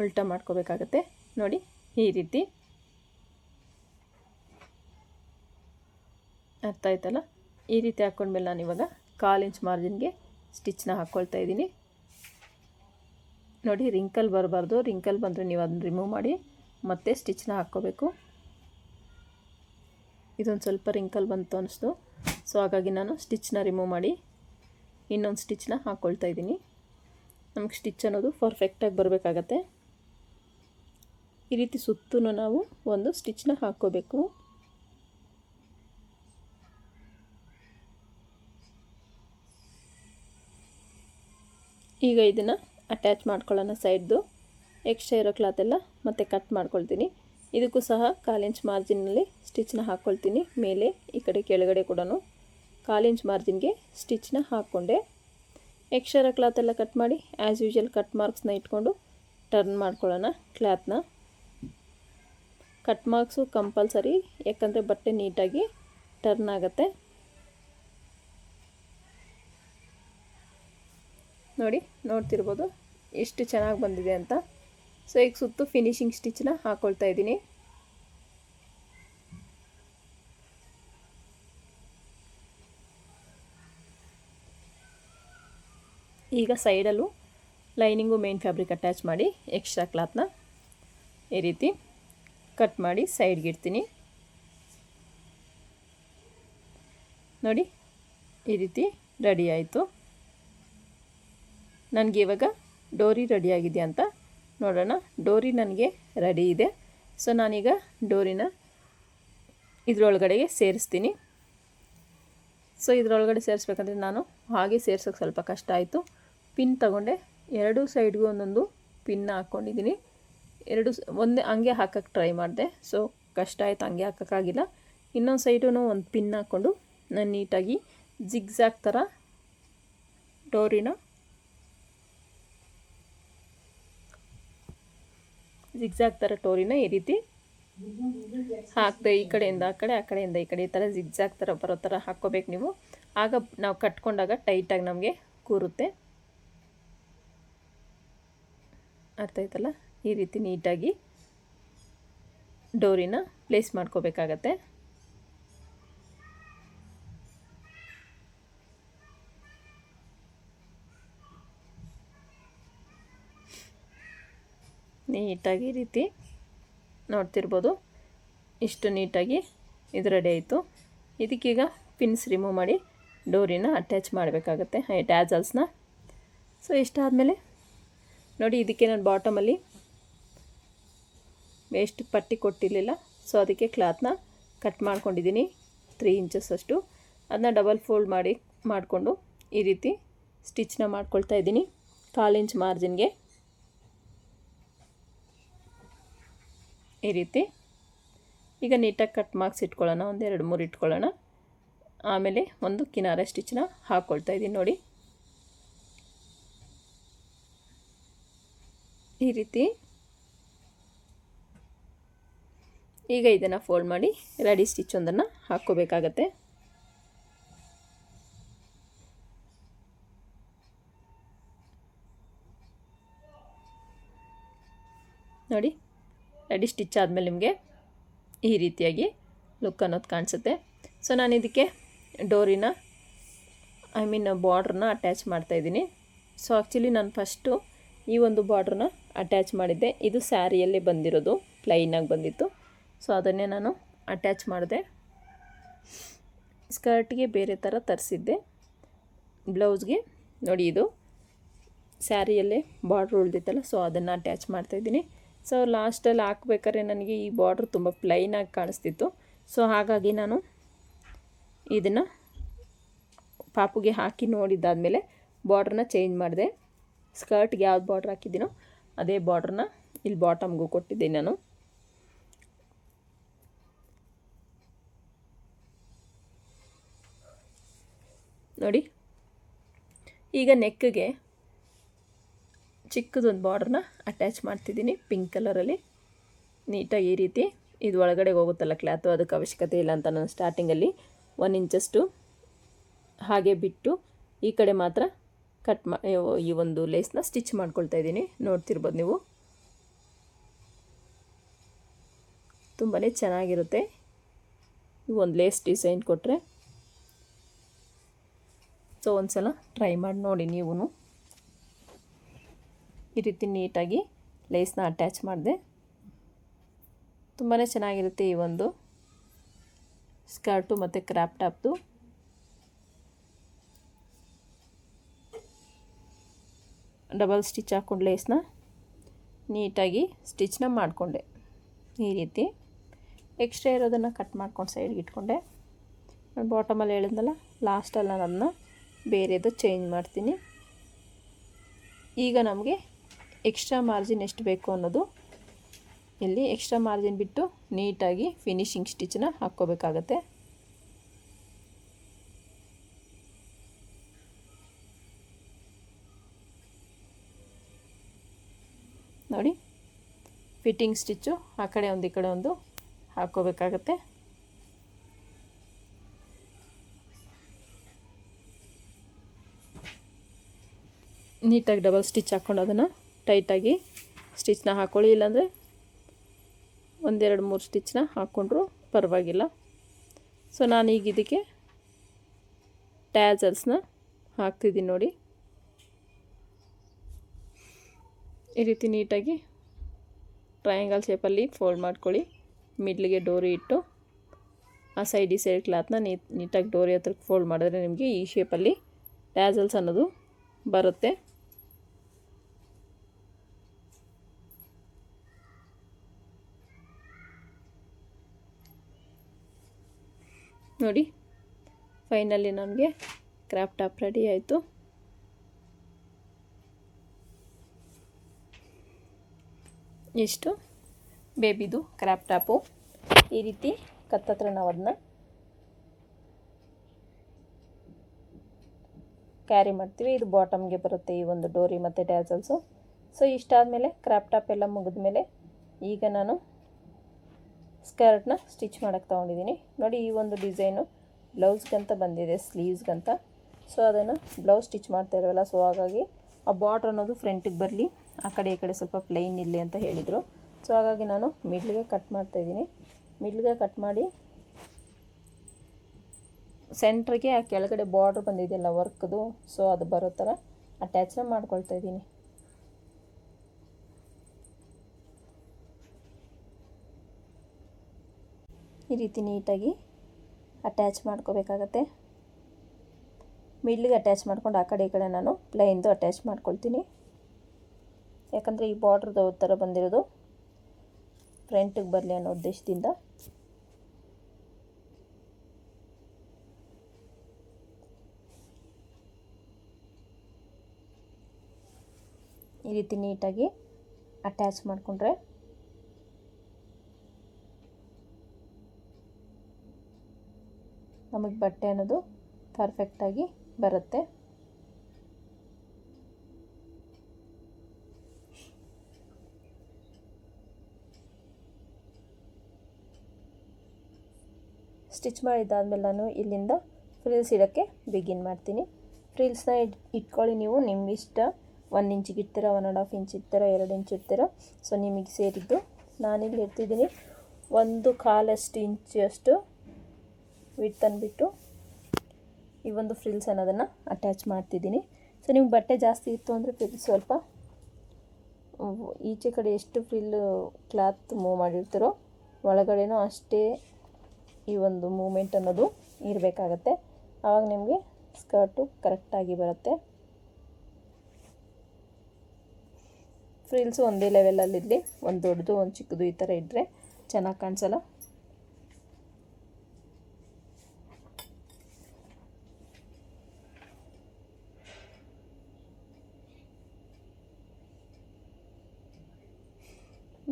ಉಲ್ಟಾ ಮಾಡ್ಕೋಬೇಕಾಗತ್ತೆ. ನೋಡಿ ಈ ರೀತಿ ಅರ್ಥ ಆಯ್ತಲ್ಲ. ಈ ರೀತಿ ಹಾಕ್ಕೊಂಡ್ಮೇಲೆ ನಾನು ಇವಾಗ 1/4 ಇಂಚ್ ಮಾರ್ಜಿನ್ಗೆ ಸ್ಟಿಚ್ನ ಹಾಕ್ಕೊಳ್ತಾ ಇದ್ದೀನಿ. ನೋಡಿ ರಿಂಕಲ್ ಬರಬಾರ್ದು, ರಿಂಕಲ್ ಬಂದರೆ ನೀವು ಅದನ್ನು ರಿಮೂವ್ ಮಾಡಿ ಮತ್ತೆ ಸ್ಟಿಚ್ನ ಹಾಕ್ಕೋಬೇಕು. ಇದೊಂದು ಸ್ವಲ್ಪ ರಿಂಕಲ್ ಬಂತು ಅನ್ನಿಸ್ತು, ಸೊ ಹಾಗಾಗಿ ನಾನು ಸ್ಟಿಚ್ನ ರಿಮೂವ್ ಮಾಡಿ ಇನ್ನೊಂದು ಸ್ಟಿಚ್ನ ಹಾಕ್ಕೊಳ್ತಾ ಇದ್ದೀನಿ. ನಮಗೆ ಸ್ಟಿಚ್ ಅನ್ನೋದು ಪರ್ಫೆಕ್ಟಾಗಿ ಬರಬೇಕಾಗತ್ತೆ. ಈ ರೀತಿ ಸುತ್ತೂ ನಾವು ಒಂದು ಸ್ಟಿಚ್ನ ಹಾಕ್ಕೋಬೇಕು. ಈಗ ಇದನ್ನು ಅಟ್ಯಾಚ್ ಮಾಡ್ಕೊಳ್ಳೋಣ. ಸೈಡ್ದು ಎಕ್ಸ್ಟ್ರಾ ಇರೋ ಕ್ಲಾತೆಲ್ಲ ಮತ್ತೆ ಕಟ್ ಮಾಡ್ಕೊಳ್ತೀನಿ. ಇದಕ್ಕೂ ಸಹ 1/4 ಇಂಚ್ ಮಾರ್ಜಿನಲ್ಲಿ ಸ್ಟಿಚ್ನ ಹಾಕ್ಕೊಳ್ತೀನಿ. ಮೇಲೆ ಈ ಕಡೆ ಕೆಳಗಡೆ ಕೂಡ 1/4 ಇಂಚ್ ಮಾರ್ಜಿನ್ಗೆ ಸ್ಟಿಚ್ನ ಹಾಕ್ಕೊಂಡೆ. ಎಕ್ಸ್ಟ್ರಾ ಕ್ಲಾತೆಲ್ಲ ಕಟ್ ಮಾಡಿ ಆ್ಯಸ್ ಯೂಶುವಲ್ ಕಟ್ ಮಾರ್ಕ್ಸ್ನ ಇಟ್ಕೊಂಡು ಟರ್ನ್ ಮಾಡ್ಕೊಳ್ಳೋಣ ಕ್ಲಾತ್ನ. ಕಟ್ ಮಾರ್ಕ್ಸು ಕಂಪಲ್ಸರಿ, ಯಾಕಂದರೆ ಬಟ್ಟೆ ನೀಟಾಗಿ ಟರ್ನ್ ಆಗುತ್ತೆ. ನೋಡಿ ನೋಡ್ತಿರ್ಬೋದು ಎಷ್ಟು ಚೆನ್ನಾಗಿ ಬಂದಿದೆ ಅಂತ. ಸೊ ಈಗ ಸುತ್ತು ಫಿನಿಶಿಂಗ್ ಸ್ಟಿಚ್ನ ಹಾಕ್ಕೊಳ್ತಾ ಇದ್ದೀನಿ. ಈಗ ಸೈಡಲ್ಲೂ ಲೈನಿಂಗು ಮೇನ್ ಫ್ಯಾಬ್ರಿಕ್ ಅಟ್ಯಾಚ್ ಮಾಡಿ ಎಕ್ಸ್ಟ್ರಾ ಕ್ಲಾತ್ನ ಈ ರೀತಿ ಕಟ್ ಮಾಡಿ ಸೈಡ್ಗೆ ಇಡ್ತೀನಿ. ನೋಡಿ ಈ ರೀತಿ ರೆಡಿ ಆಯಿತು. ನನಗೆ ಇವಾಗ ಡೋರಿ ರೆಡಿಯಾಗಿದೆ ಅಂತ ನೋಡೋಣ. ಡೋರಿ ನನಗೆ ರೆಡಿ ಇದೆ. ಸೊ ನಾನೀಗ ಡೋರಿನ ಇದರೊಳಗಡೆಗೆ ಸೇರಿಸ್ತೀನಿ. ಸೊ ಇದರೊಳಗಡೆ ಸೇರಿಸ್ಬೇಕಂದ್ರೆ ನಾನು ಹಾಗೆ ಸೇರ್ಸೋಕ್ಕೆ ಸ್ವಲ್ಪ ಕಷ್ಟ ಆಯಿತು. ಪಿನ್ ತಗೊಂಡೆ, 2 ಸೈಡ್ಗೂ ಒಂದೊಂದು ಪಿನ್ನ ಹಾಕ್ಕೊಂಡಿದ್ದೀನಿ. ಒಂದೇ ಹಂಗೆ ಹಾಕೋಕ್ಕೆ ಟ್ರೈ ಮಾಡಿದೆ. ಸೊ ಕಷ್ಟ ಆಯಿತು, ಹಂಗೆ ಹಾಕೋಕ್ಕಾಗಿಲ್ಲ. ಇನ್ನೊಂದು ಸೈಡೂ ಒಂದು ಪಿನ್ ಹಾಕ್ಕೊಂಡು ನಾನು ನೀಟಾಗಿ ಜಿಗ್ಜಾಗ್ ಥರ ಡೋರಿನ ಈ ರೀತಿ ಹಾಕ್ದೆ. ಈ ಕಡೆಯಿಂದ ಆ ಕಡೆ, ಆ ಕಡೆಯಿಂದ ಈ ಕಡೆ, ಈ ಥರ ಜಿಗ್ಜಾಗ್ ಥರ ಬರೋ ಥರ ಹಾಕ್ಕೋಬೇಕು ನೀವು. ಆಗ ನಾವು ಕಟ್ಕೊಂಡಾಗ ಟೈಟಾಗಿ ನಮಗೆ ಕೂರುತ್ತೆ. ಅರ್ಥ ಆಯ್ತಲ್ಲ. ಈ ರೀತಿ ನೀಟಾಗಿ ಡೋರಿನ ಪ್ಲೇಸ್ ಮಾಡ್ಕೋಬೇಕಾಗತ್ತೆ. ನೀಟಾಗಿ ಈ ರೀತಿ ನೋಡ್ತಿರ್ಬೋದು, ಇಷ್ಟು ನೀಟಾಗಿ ಇದು ರೆಡಿ ಆಯಿತು. ಇದಕ್ಕೀಗ ಪಿನ್ಸ್ ರಿಮೂವ್ ಮಾಡಿ ಡೋರಿನ ಅಟ್ಯಾಚ್ ಮಾಡಬೇಕಾಗತ್ತೆ, ಟ್ಯಾಸಲ್ಸ್ನ. ಸೊ ಇಷ್ಟಾದಮೇಲೆ ನೋಡಿ, ಇದಕ್ಕೆ ನಾನು ಬಾಟಮಲ್ಲಿ ವೇಸ್ಟ್ ಪಟ್ಟಿ ಕೊಟ್ಟಿರಲಿಲ್ಲ. ಸೊ ಅದಕ್ಕೆ ಕ್ಲಾತ್ನ ಕಟ್ ಮಾಡ್ಕೊಂಡಿದ್ದೀನಿ 3 ಇಂಚಸ್ ಅಷ್ಟು. ಅದನ್ನ ಡಬಲ್ ಫೋಲ್ಡ್ ಮಾಡಿಕೊಂಡು ಈ ರೀತಿ ಸ್ಟಿಚ್ನ ಮಾಡ್ಕೊಳ್ತಾ ಇದ್ದೀನಿ 1/4 ಇಂಚ್ ಮಾರ್ಜಿನ್ಗೆ. ಈ ರೀತಿ ಈಗ ನೀಟಾಗಿ ಕಟ್ ಮಾರ್ಕ್ಸ್ ಇಟ್ಕೊಳ್ಳೋಣ, ಒಂದು 2-3 ಇಟ್ಕೊಳ್ಳೋಣ. ಆಮೇಲೆ ಒಂದು ಕಿನಾರ ಸ್ಟಿಚ್ನ ಹಾಕ್ಕೊಳ್ತಾ ಇದ್ದೀನಿ ನೋಡಿ. ಈ ರೀತಿ ಈಗ ಇದನ್ನು ಫೋಲ್ಡ್ ಮಾಡಿ ರೆಡಿ ಸ್ಟಿಚ್ ಒಂದನ್ನು ಹಾಕ್ಕೋಬೇಕಾಗತ್ತೆ. ನೋಡಿ, ರೆಡಿ ಸ್ಟಿಚ್ ಆದಮೇಲೆ ನಿಮಗೆ ಈ ರೀತಿಯಾಗಿ ಲುಕ್ ಅನ್ನೋದು ಕಾಣಿಸುತ್ತೆ. ಸೊ ನಾನು ಇದಕ್ಕೆ ಡೋರಿನ ಬಾರ್ಡ್ರನ್ನ ಅಟ್ಯಾಚ್ ಮಾಡ್ತಾಯಿದ್ದೀನಿ. ಸೊ ಆ್ಯಕ್ಚುಲಿ ನಾನು ಫಸ್ಟು ಈ ಒಂದು ಬಾರ್ಡ್ರನ್ನ ಅಟ್ಯಾಚ್ ಮಾಡಿದ್ದೆ. ಇದು ಸ್ಯಾರಿಯಲ್ಲೇ ಬಂದಿರೋದು, ಪ್ಲೈನಾಗಿ ಬಂದಿತ್ತು. ಸೊ ಅದನ್ನೇ ನಾನು ಅಟ್ಯಾಚ್ ಮಾಡಿದೆ. ಸ್ಕರ್ಟ್ಗೆ ಬೇರೆ ಥರ ತರಿಸಿದ್ದೆ. ಬ್ಲೌಸ್ಗೆ ನೋಡಿ ಇದು ಸ್ಯಾರಿಯಲ್ಲೇ ಬಾರ್ಡ್ರ್ ಉಳಿದಿತ್ತಲ್ಲ, ಸೊ ಅದನ್ನು ಅಟ್ಯಾಚ್ ಮಾಡ್ತಾಯಿದ್ದೀನಿ. ಸೊ ಲಾಸ್ಟಲ್ಲಿ ಹಾಕ್ಬೇಕಾದ್ರೆ ನನಗೆ ಈ ಬಾರ್ಡ್ರ್ ತುಂಬ ಪ್ಲೈನಾಗಿ ಕಾಣಿಸ್ತಿತ್ತು. ಸೊ ಹಾಗಾಗಿ ನಾನು ಇದನ್ನು ಪಾಪುಗೆ ಹಾಕಿ ನೋಡಿದ್ದಾದಮೇಲೆ ಬಾರ್ಡ್ರನ್ನ ಚೇಂಜ್ ಮಾಡಿದೆ. ಸ್ಕರ್ಟ್ಗೆ ಯಾವ್ದು ಬಾರ್ಡ್ರ್ ಹಾಕಿದ್ದೀನೋ ಅದೇ ಬಾರ್ಡ್ರನ್ನ ಇಲ್ಲಿ ಬಾಟಮ್ಗೂ ಕೊಟ್ಟಿದ್ದೀನಿ ನಾನು. ನೋಡಿ, ಈಗ ನೆಕ್ಗೆ ಚಿಕ್ಕದೊಂದು ಬಾರ್ಡ್ರನ್ನ ಅಟ್ಯಾಚ್ ಮಾಡ್ತಿದ್ದೀನಿ ಪಿಂಕ್ ಕಲರಲ್ಲಿ. ನೀಟಾಗಿ ಈ ರೀತಿ ಇದು ಒಳಗಡೆ ಹೋಗುತ್ತಲ್ಲ ಕ್ಲಾತು, ಅದಕ್ಕೆ ಅವಶ್ಯಕತೆ ಇಲ್ಲ ಅಂತ ನಾನು ಸ್ಟಾರ್ಟಿಂಗಲ್ಲಿ 1 ಇಂಚಷ್ಟು ಹಾಗೆ ಬಿಟ್ಟು ಈ ಕಡೆ ಮಾತ್ರ ಈ ಒಂದು ಲೇಸ್ನ ಸ್ಟಿಚ್ ಮಾಡ್ಕೊಳ್ತಾ ಇದ್ದೀನಿ. ನೋಡ್ತಿರ್ಬೋದು ನೀವು, ತುಂಬಾ ಚೆನ್ನಾಗಿರುತ್ತೆ. ಈ ಒಂದು ಲೇಸ್ ಡಿಸೈನ್ ಕೊಟ್ಟರೆ. ಸೊ ಒಂದು ಸಲ ಟ್ರೈ ಮಾಡಿ ನೋಡಿ ನೀವು. ಈ ರೀತಿ ನೀಟಾಗಿ ಲೇಸ್ನ ಅಟ್ಯಾಚ್ ಮಾಡಿದೆ. ತುಂಬಾ ಚೆನ್ನಾಗಿರುತ್ತೆ ಈ ಒಂದು ಸ್ಕರ್ಟು ಮತ್ತು ಕ್ರಾಪ್ ಟಾಪ್ದು. ಡಬಲ್ ಸ್ಟಿಚ್ ಹಾಕ್ಕೊಂಡು ಲೇಸ್ನ ನೀಟಾಗಿ ಸ್ಟಿಚ್ನ ಮಾಡಿಕೊಂಡೆ. ಈ ರೀತಿ ಎಕ್ಸ್ಟ್ರಾ ಇರೋದನ್ನು ಕಟ್ ಮಾಡ್ಕೊಂಡು ಸೈಡ್ಗೆ ಇಟ್ಕೊಂಡೆ. ನಾನು ಬಾಟಮಲ್ಲಿ ಹೇಳಿದ್ನಲ್ಲ, ಲಾಸ್ಟಲ್ಲಿ ನಾನು ಅದನ್ನು ಬೇರೆದು ಚೇಂಜ್ ಮಾಡ್ತೀನಿ. ಈಗ ನಮಗೆ ಎಕ್ಸ್ಟ್ರಾ ಮಾರ್ಜಿನ್ ಎಷ್ಟು ಬೇಕು ಅನ್ನೋದು ಇಲ್ಲಿ ಎಕ್ಸ್ಟ್ರಾ ಮಾರ್ಜಿನ್ ಬಿಟ್ಟು ನೀಟಾಗಿ ಫಿನಿಶಿಂಗ್ ಸ್ಟಿಚ್ನ ಹಾಕ್ಕೋಬೇಕಾಗತ್ತೆ. ನೋಡಿ, ಫಿಟ್ಟಿಂಗ್ ಸ್ಟಿಚ್ಚು ಆ ಕಡೆ ಒಂದು ಈ ಕಡೆ ಒಂದು ಹಾಕ್ಕೋಬೇಕಾಗತ್ತೆ. ನೀಟಾಗಿ ಡಬಲ್ ಸ್ಟಿಚ್ ಹಾಕ್ಕೊಂಡು ಅದನ್ನು ಟೈಟಾಗಿ ಸ್ಟಿಚ್ನ ಹಾಕ್ಕೊಳ್ಳಿ. ಇಲ್ಲಾಂದರೆ 1-2-3 ಸ್ಟಿಚ್ನ ಹಾಕ್ಕೊಂಡ್ರೂ ಪರವಾಗಿಲ್ಲ. ಸೊ ನಾನೀಗ ಇದಕ್ಕೆ ಟ್ಯಾಸಲ್ಸ್ನ ಹಾಕ್ತಿದ್ದೀನಿ ನೋಡಿ. ಈ ರೀತಿ ನೀಟಾಗಿ ಟ್ರಯಾಂಗಲ್ ಶೇಪಲ್ಲಿ ಫೋಲ್ಡ್ ಮಾಡ್ಕೊಳ್ಳಿ. ಮಿಡ್ಲಿಗೆ ಡೋರಿ ಇಟ್ಟು ಆ ಸೈಡ್ ಕ್ಲಾತ್ನ ನೀಟಾಗಿ ಡೋರಿ ಹತ್ರಕ್ಕೆ ಫೋಲ್ಡ್ ಮಾಡಿದ್ರೆ ನಿಮಗೆ ಈ ಶೇಪಲ್ಲಿ ಟ್ಯಾಸಲ್ಸ್ ಅನ್ನೋದು ಬರುತ್ತೆ. ನೋಡಿ, ಫೈನಲಿ ನನಗೆ ಕ್ರಾಪ್ ಟಾಪ್ ರೆಡಿ ಆಯಿತು. ಇಷ್ಟು ಬೇಬಿದು ಕ್ರಾಪ್ ಟಾಪು. ಈ ರೀತಿ ಕತ್ತತ್ರ ನಾವು ಅದನ್ನ ಕ್ಯಾರಿ ಮಾಡ್ತೀವಿ. ಇದು ಬಾಟಮ್ಗೆ ಬರುತ್ತೆ ಈ ಒಂದು ಡೋರಿ ಮತ್ತು ಟ್ಯಾಸಲ್ಸು. ಸೊ ಇಷ್ಟಾದಮೇಲೆ ಕ್ರಾಪ್ ಟಾಪ್ ಎಲ್ಲ ಮುಗಿದ್ಮೇಲೆ ಈಗ ನಾನು ಸ್ಕರ್ಟ್ನ ಸ್ಟಿಚ್ ಮಾಡೋಕ್ಕೆ ತೊಗೊಂಡಿದ್ದೀನಿ. ನೋಡಿ, ಈ ಒಂದು ಡಿಸೈನು ಬ್ಲೌಸ್ಗಂತ ಬಂದಿದೆ, ಸ್ಲೀವ್ಸ್ಗಂತ. ಸೊ ಅದನ್ನು ಬ್ಲೌಸ್ ಸ್ಟಿಚ್ ಮಾಡ್ತಾ ಇರೋಲ್ಲ. ಸೊ ಹಾಗಾಗಿ ಆ ಬಾರ್ಡ್ರ್ ಅನ್ನೋದು ಫ್ರಂಟಿಗೆ ಬರಲಿ, ಆ ಕಡೆ ಈ ಕಡೆ ಸ್ವಲ್ಪ ಪ್ಲೈನ್ ಇರಲಿ ಅಂತ ಹೇಳಿದರು. ಸೊ ಹಾಗಾಗಿ ನಾನು ಮಿಡ್ಲಿಗೆ ಕಟ್ ಮಾಡ್ತಾಯಿದ್ದೀನಿ. ಮಿಡ್ಲಿಗೆ ಕಟ್ ಮಾಡಿ ಸೆಂಟ್ರಿಗೆ ಆ ಕೆಳಗಡೆ ಬಾರ್ಡ್ರ್ ಬಂದಿದೆಯಲ್ಲ ವರ್ಕ್ದು, ಸೊ ಅದು ಬರೋ ಥರ ಅಟ್ಯಾಚ್ನ ಮಾಡ್ಕೊಳ್ತಾ ಇದ್ದೀನಿ. ಈ ರೀತಿ ನೀಟಾಗಿ ಅಟ್ಯಾಚ್ ಮಾಡ್ಕೋಬೇಕಾಗತ್ತೆ. ಮಿಡ್ಲಿಗೆ ಅಟ್ಯಾಚ್ ಮಾಡ್ಕೊಂಡು ಆ ಕಡೆ ಈ ಕಡೆ ನಾನು ಪ್ಲೈನ್ದು ಅಟ್ಯಾಚ್ ಮಾಡ್ಕೊಳ್ತೀನಿ. ಯಾಕಂದರೆ ಈ ಬಾರ್ಡ್ರದ್ದು ಥರ ಬಂದಿರೋದು ಫ್ರಂಟಿಗೆ ಬರಲಿ ಅನ್ನೋ ಉದ್ದೇಶದಿಂದ. ಈ ರೀತಿ ನೀಟಾಗಿ ಅಟ್ಯಾಚ್ ಮಾಡಿಕೊಂಡ್ರೆ ನಮಗೆ ಬಟ್ಟೆ ಅನ್ನೋದು ಪರ್ಫೆಕ್ಟಾಗಿ ಬರುತ್ತೆ. ಸ್ಟಿಚ್ ಮಾಡಿದ್ದಾದಮೇಲೆ ನಾನು ಇಲ್ಲಿಂದ ಫ್ರಿಲ್ಸ್ ಇಡೋಕ್ಕೆ ಬಿಗಿನ್ ಮಾಡ್ತೀನಿ. ಫ್ರಿಲ್ಸ್ನ ಇಟ್ಕೊಳ್ಳಿ ನೀವು ನಿಮ್ಮ ಇಷ್ಟ. 1 ಇಂಚಿಗೆ ಇಡ್ತೀರಾ, 1.5 ಇಂಚ್ ಇಡ್ತೀರಾ, 2 ಇಂಚ್ ಇಡ್ತೀರಾ. ಸೊ ನಿಮಗೆ ಸೇರಿದ್ದು ನಾನಿಲ್ಲಿ ಇಡ್ತಿದ್ದೀನಿ 1/4 ಇಂಚಷ್ಟು ವಿಡ್ತ್ ಅಂದ್ಬಿಟ್ಟು ಈ ಒಂದು ಫ್ರಿಲ್ಸ್ ಅನ್ನೋದನ್ನು ಅಟ್ಯಾಚ್ ಮಾಡ್ತಿದ್ದೀನಿ. ಸೊ ನಿಮ್ಗೆ ಬಟ್ಟೆ ಜಾಸ್ತಿ ಇತ್ತು ಅಂದರೆ ಫ್ರಿಲ್ ಸ್ವಲ್ಪ ಈಚೆ ಕಡೆ ಎಷ್ಟು ಫ್ರಿಲ್ ಕ್ಲಾತ್ ಮೂವ್ ಮಾಡಿರ್ತೀರೋ ಒಳಗಡೆನೂ ಅಷ್ಟೇ ಈ ಒಂದು ಮೂಮೆಂಟ್ ಅನ್ನೋದು ಇರಬೇಕಾಗತ್ತೆ. ಆವಾಗ ನಿಮಗೆ ಸ್ಕರ್ಟು ಕರೆಕ್ಟಾಗಿ ಬರುತ್ತೆ. ಫ್ರಿಲ್ಸು ಒಂದೇ ಲೆವೆಲಲ್ಲಿರಲಿ, ಒಂದು ದೊಡ್ಡದು ಒಂದು ಚಿಕ್ಕದು ಈ ಥರ ಇದ್ದರೆ ಚೆನ್ನಾಗಿ ಕಾಣಿಸಲ್ಲ.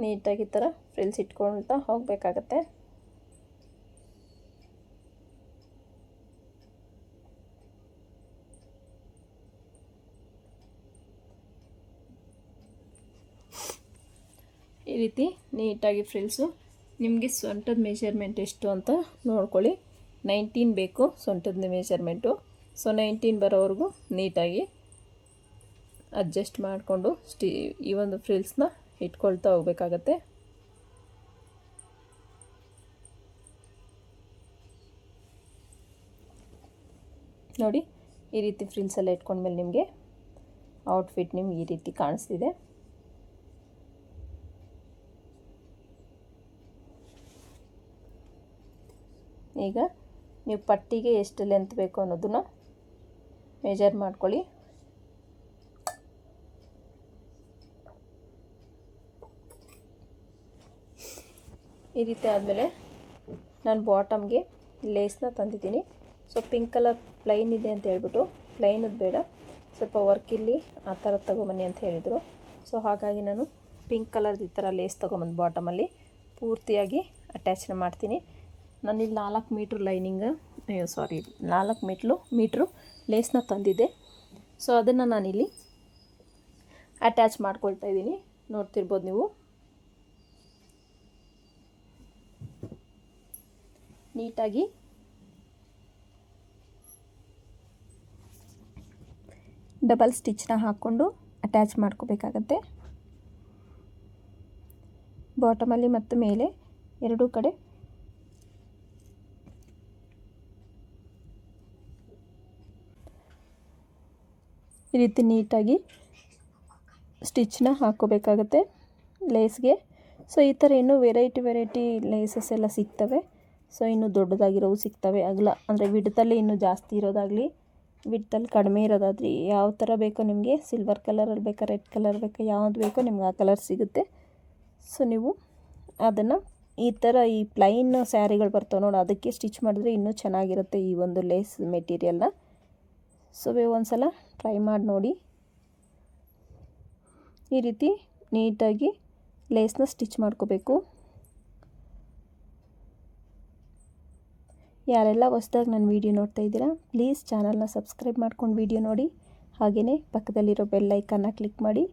ನೀಟಾಗಿ ಈ ಥರ ಫ್ರಿಲ್ಸ್ ಇಟ್ಕೊಳ್ತಾ ಹೋಗಬೇಕಾಗತ್ತೆ. ಈ ರೀತಿ ನೀಟಾಗಿ ಫ್ರಿಲ್ಸು ನಿಮಗೆ ಸೊಂಟದ ಮೆಷರ್ಮೆಂಟ್ ಎಷ್ಟು ಅಂತ ನೋಡ್ಕೊಳ್ಳಿ. 19 ಬೇಕು ಸೊಂಟದ ಮೆಷರ್ಮೆಂಟು. ಸೊ 19 ಬರೋವರೆಗೂ ನೀಟಾಗಿ ಅಡ್ಜಸ್ಟ್ ಮಾಡಿಕೊಂಡು ಈ ಒಂದು ಫ್ರಿಲ್ಸ್ನ ಇಟ್ಕೊಳ್ತಾ ಹೋಗಬೇಕಾಗತ್ತೆ. ನೋಡಿ ಈ ರೀತಿ ಫ್ರಿಲ್ಸೆಲ್ಲ ಇಟ್ಕೊಂಡ್ಮೇಲೆ ನಿಮಗೆ ಔಟ್ಫಿಟ್ ನಿಮ್ಗೆ ಈ ರೀತಿ ಕಾಣಿಸ್ತಿದೆ. ಈಗ ನೀವು ಪಟ್ಟಿಗೆ ಎಷ್ಟು ಲೆಂತ್ ಬೇಕು ಅನ್ನೋದನ್ನು ಮೆಜರ್ ಮಾಡ್ಕೊಳ್ಳಿ. ಈ ರೀತಿ ಆದಮೇಲೆ ನಾನು ಬಾಟಮ್ಗೆ ಲೇಸ್ನ ತಂದಿದ್ದೀನಿ. ಸೊ ಪಿಂಕ್ ಕಲರ್ ಪ್ಲೈನ್ ಇದೆ ಅಂತ ಹೇಳ್ಬಿಟ್ಟು ಪ್ಲೈನದು ಬೇಡ, ಸ್ವಲ್ಪ ವರ್ಕ್ ಇಲ್ಲಿ ಆ ಥರ ತೊಗೊಂಬನ್ನಿ ಅಂತ ಹೇಳಿದರು. ಸೊ ಹಾಗಾಗಿ ನಾನು ಪಿಂಕ್ ಕಲರ್ದು ಈ ಥರ ಲೇಸ್ ತೊಗೊಂಬಂದು ಬಾಟಮಲ್ಲಿ ಪೂರ್ತಿಯಾಗಿ ಅಟ್ಯಾಚ್ನ ಮಾಡ್ತೀನಿ. ನಾನಿಲ್ಲಿ 4 ಮೀಟ್ರ್ ಲೈನಿಂಗ್ 4 ಮೀಟ್ರು ಲೇಸ್ನ ತಂದಿದ್ದೆ. ಸೊ ಅದನ್ನು ನಾನಿಲ್ಲಿ ಅಟ್ಯಾಚ್ ಮಾಡ್ಕೊಳ್ತಾ ಇದ್ದೀನಿ. ನೋಡ್ತಿರ್ಬೋದು ನೀವು. ನೀಟಾಗಿ ಡಬಲ್ ಸ್ಟಿಚ್ನ ಹಾಕ್ಕೊಂಡು ಅಟ್ಯಾಚ್ ಮಾಡ್ಕೋಬೇಕಾಗತ್ತೆ. ಬಾಟಮಲ್ಲಿ ಮತ್ತು ಮೇಲೆ ಎರಡೂ ಕಡೆ ಈ ರೀತಿ ನೀಟಾಗಿ ಸ್ಟಿಚ್ನ ಹಾಕ್ಕೋಬೇಕಾಗತ್ತೆ ಲೇಸ್ಗೆ. ಸೊ ಈ ಥರ ಇನ್ನೂ ವೆರೈಟಿ ಲೇಸಸ್ ಎಲ್ಲ ಸಿಗ್ತವೆ. ಸೊ ಇನ್ನೂ ದೊಡ್ಡದಾಗಿರೋವು ಸಿಗ್ತವೆ. ಅಗಲ ಅಂದರೆ ವಿಡ್ತಲ್ಲಿ ಇನ್ನೂ ಜಾಸ್ತಿ ಇರೋದಾಗಲಿ, ವಿಡ್ತಲ್ಲಿ ಕಡಿಮೆ ಇರೋದಾದ್ರಿ ಯಾವ ಥರ ಬೇಕೋ ನಿಮಗೆ, ಸಿಲ್ವರ್ ಕಲರಲ್ಲಿ ಬೇಕಾ, ರೆಡ್ ಕಲರ್ ಬೇಕಾ, ಯಾವುದು ಬೇಕೋ ನಿಮ್ಗೆ ಆ ಕಲರ್ ಸಿಗುತ್ತೆ. ಸೊ ನೀವು ಅದನ್ನು ಈ ಥರ ಈ ಪ್ಲೈನ್ ಸ್ಯಾರಿಗಳು ಬರ್ತಾವೆ ನೋಡಿ, ಅದಕ್ಕೆ ಸ್ಟಿಚ್ ಮಾಡಿದ್ರೆ ಇನ್ನೂ ಚೆನ್ನಾಗಿರುತ್ತೆ ಈ ಒಂದು ಲೇಸ್ ಮೆಟೀರಿಯಲ್ನ. ಸೊ ಒಂದು ಸಲ ಟ್ರೈ ಮಾಡಿ ನೋಡಿ. ಈ ರೀತಿ ನೀಟಾಗಿ ಲೇಸ್ನ ಸ್ಟಿಚ್ ಮಾಡ್ಕೋಬೇಕು. ಯಾರೆಲ್ಲ ಹೊಸದಾಗಿ ನನ್ನ ವೀಡಿಯೋ ನೋಡ್ತಾ ಇದ್ದೀರಾ ಪ್ಲೀಸ್ ಚಾನಲ್ನ ಸಬ್ಸ್ಕ್ರೈಬ್ ಮಾಡ್ಕೊಂಡು ವೀಡಿಯೋ ನೋಡಿ. ಹಾಗೆಯೇ ಪಕ್ಕದಲ್ಲಿರೋ ಬೆಲ್ ಐಕನ್ನ ಕ್ಲಿಕ್ ಮಾಡಿ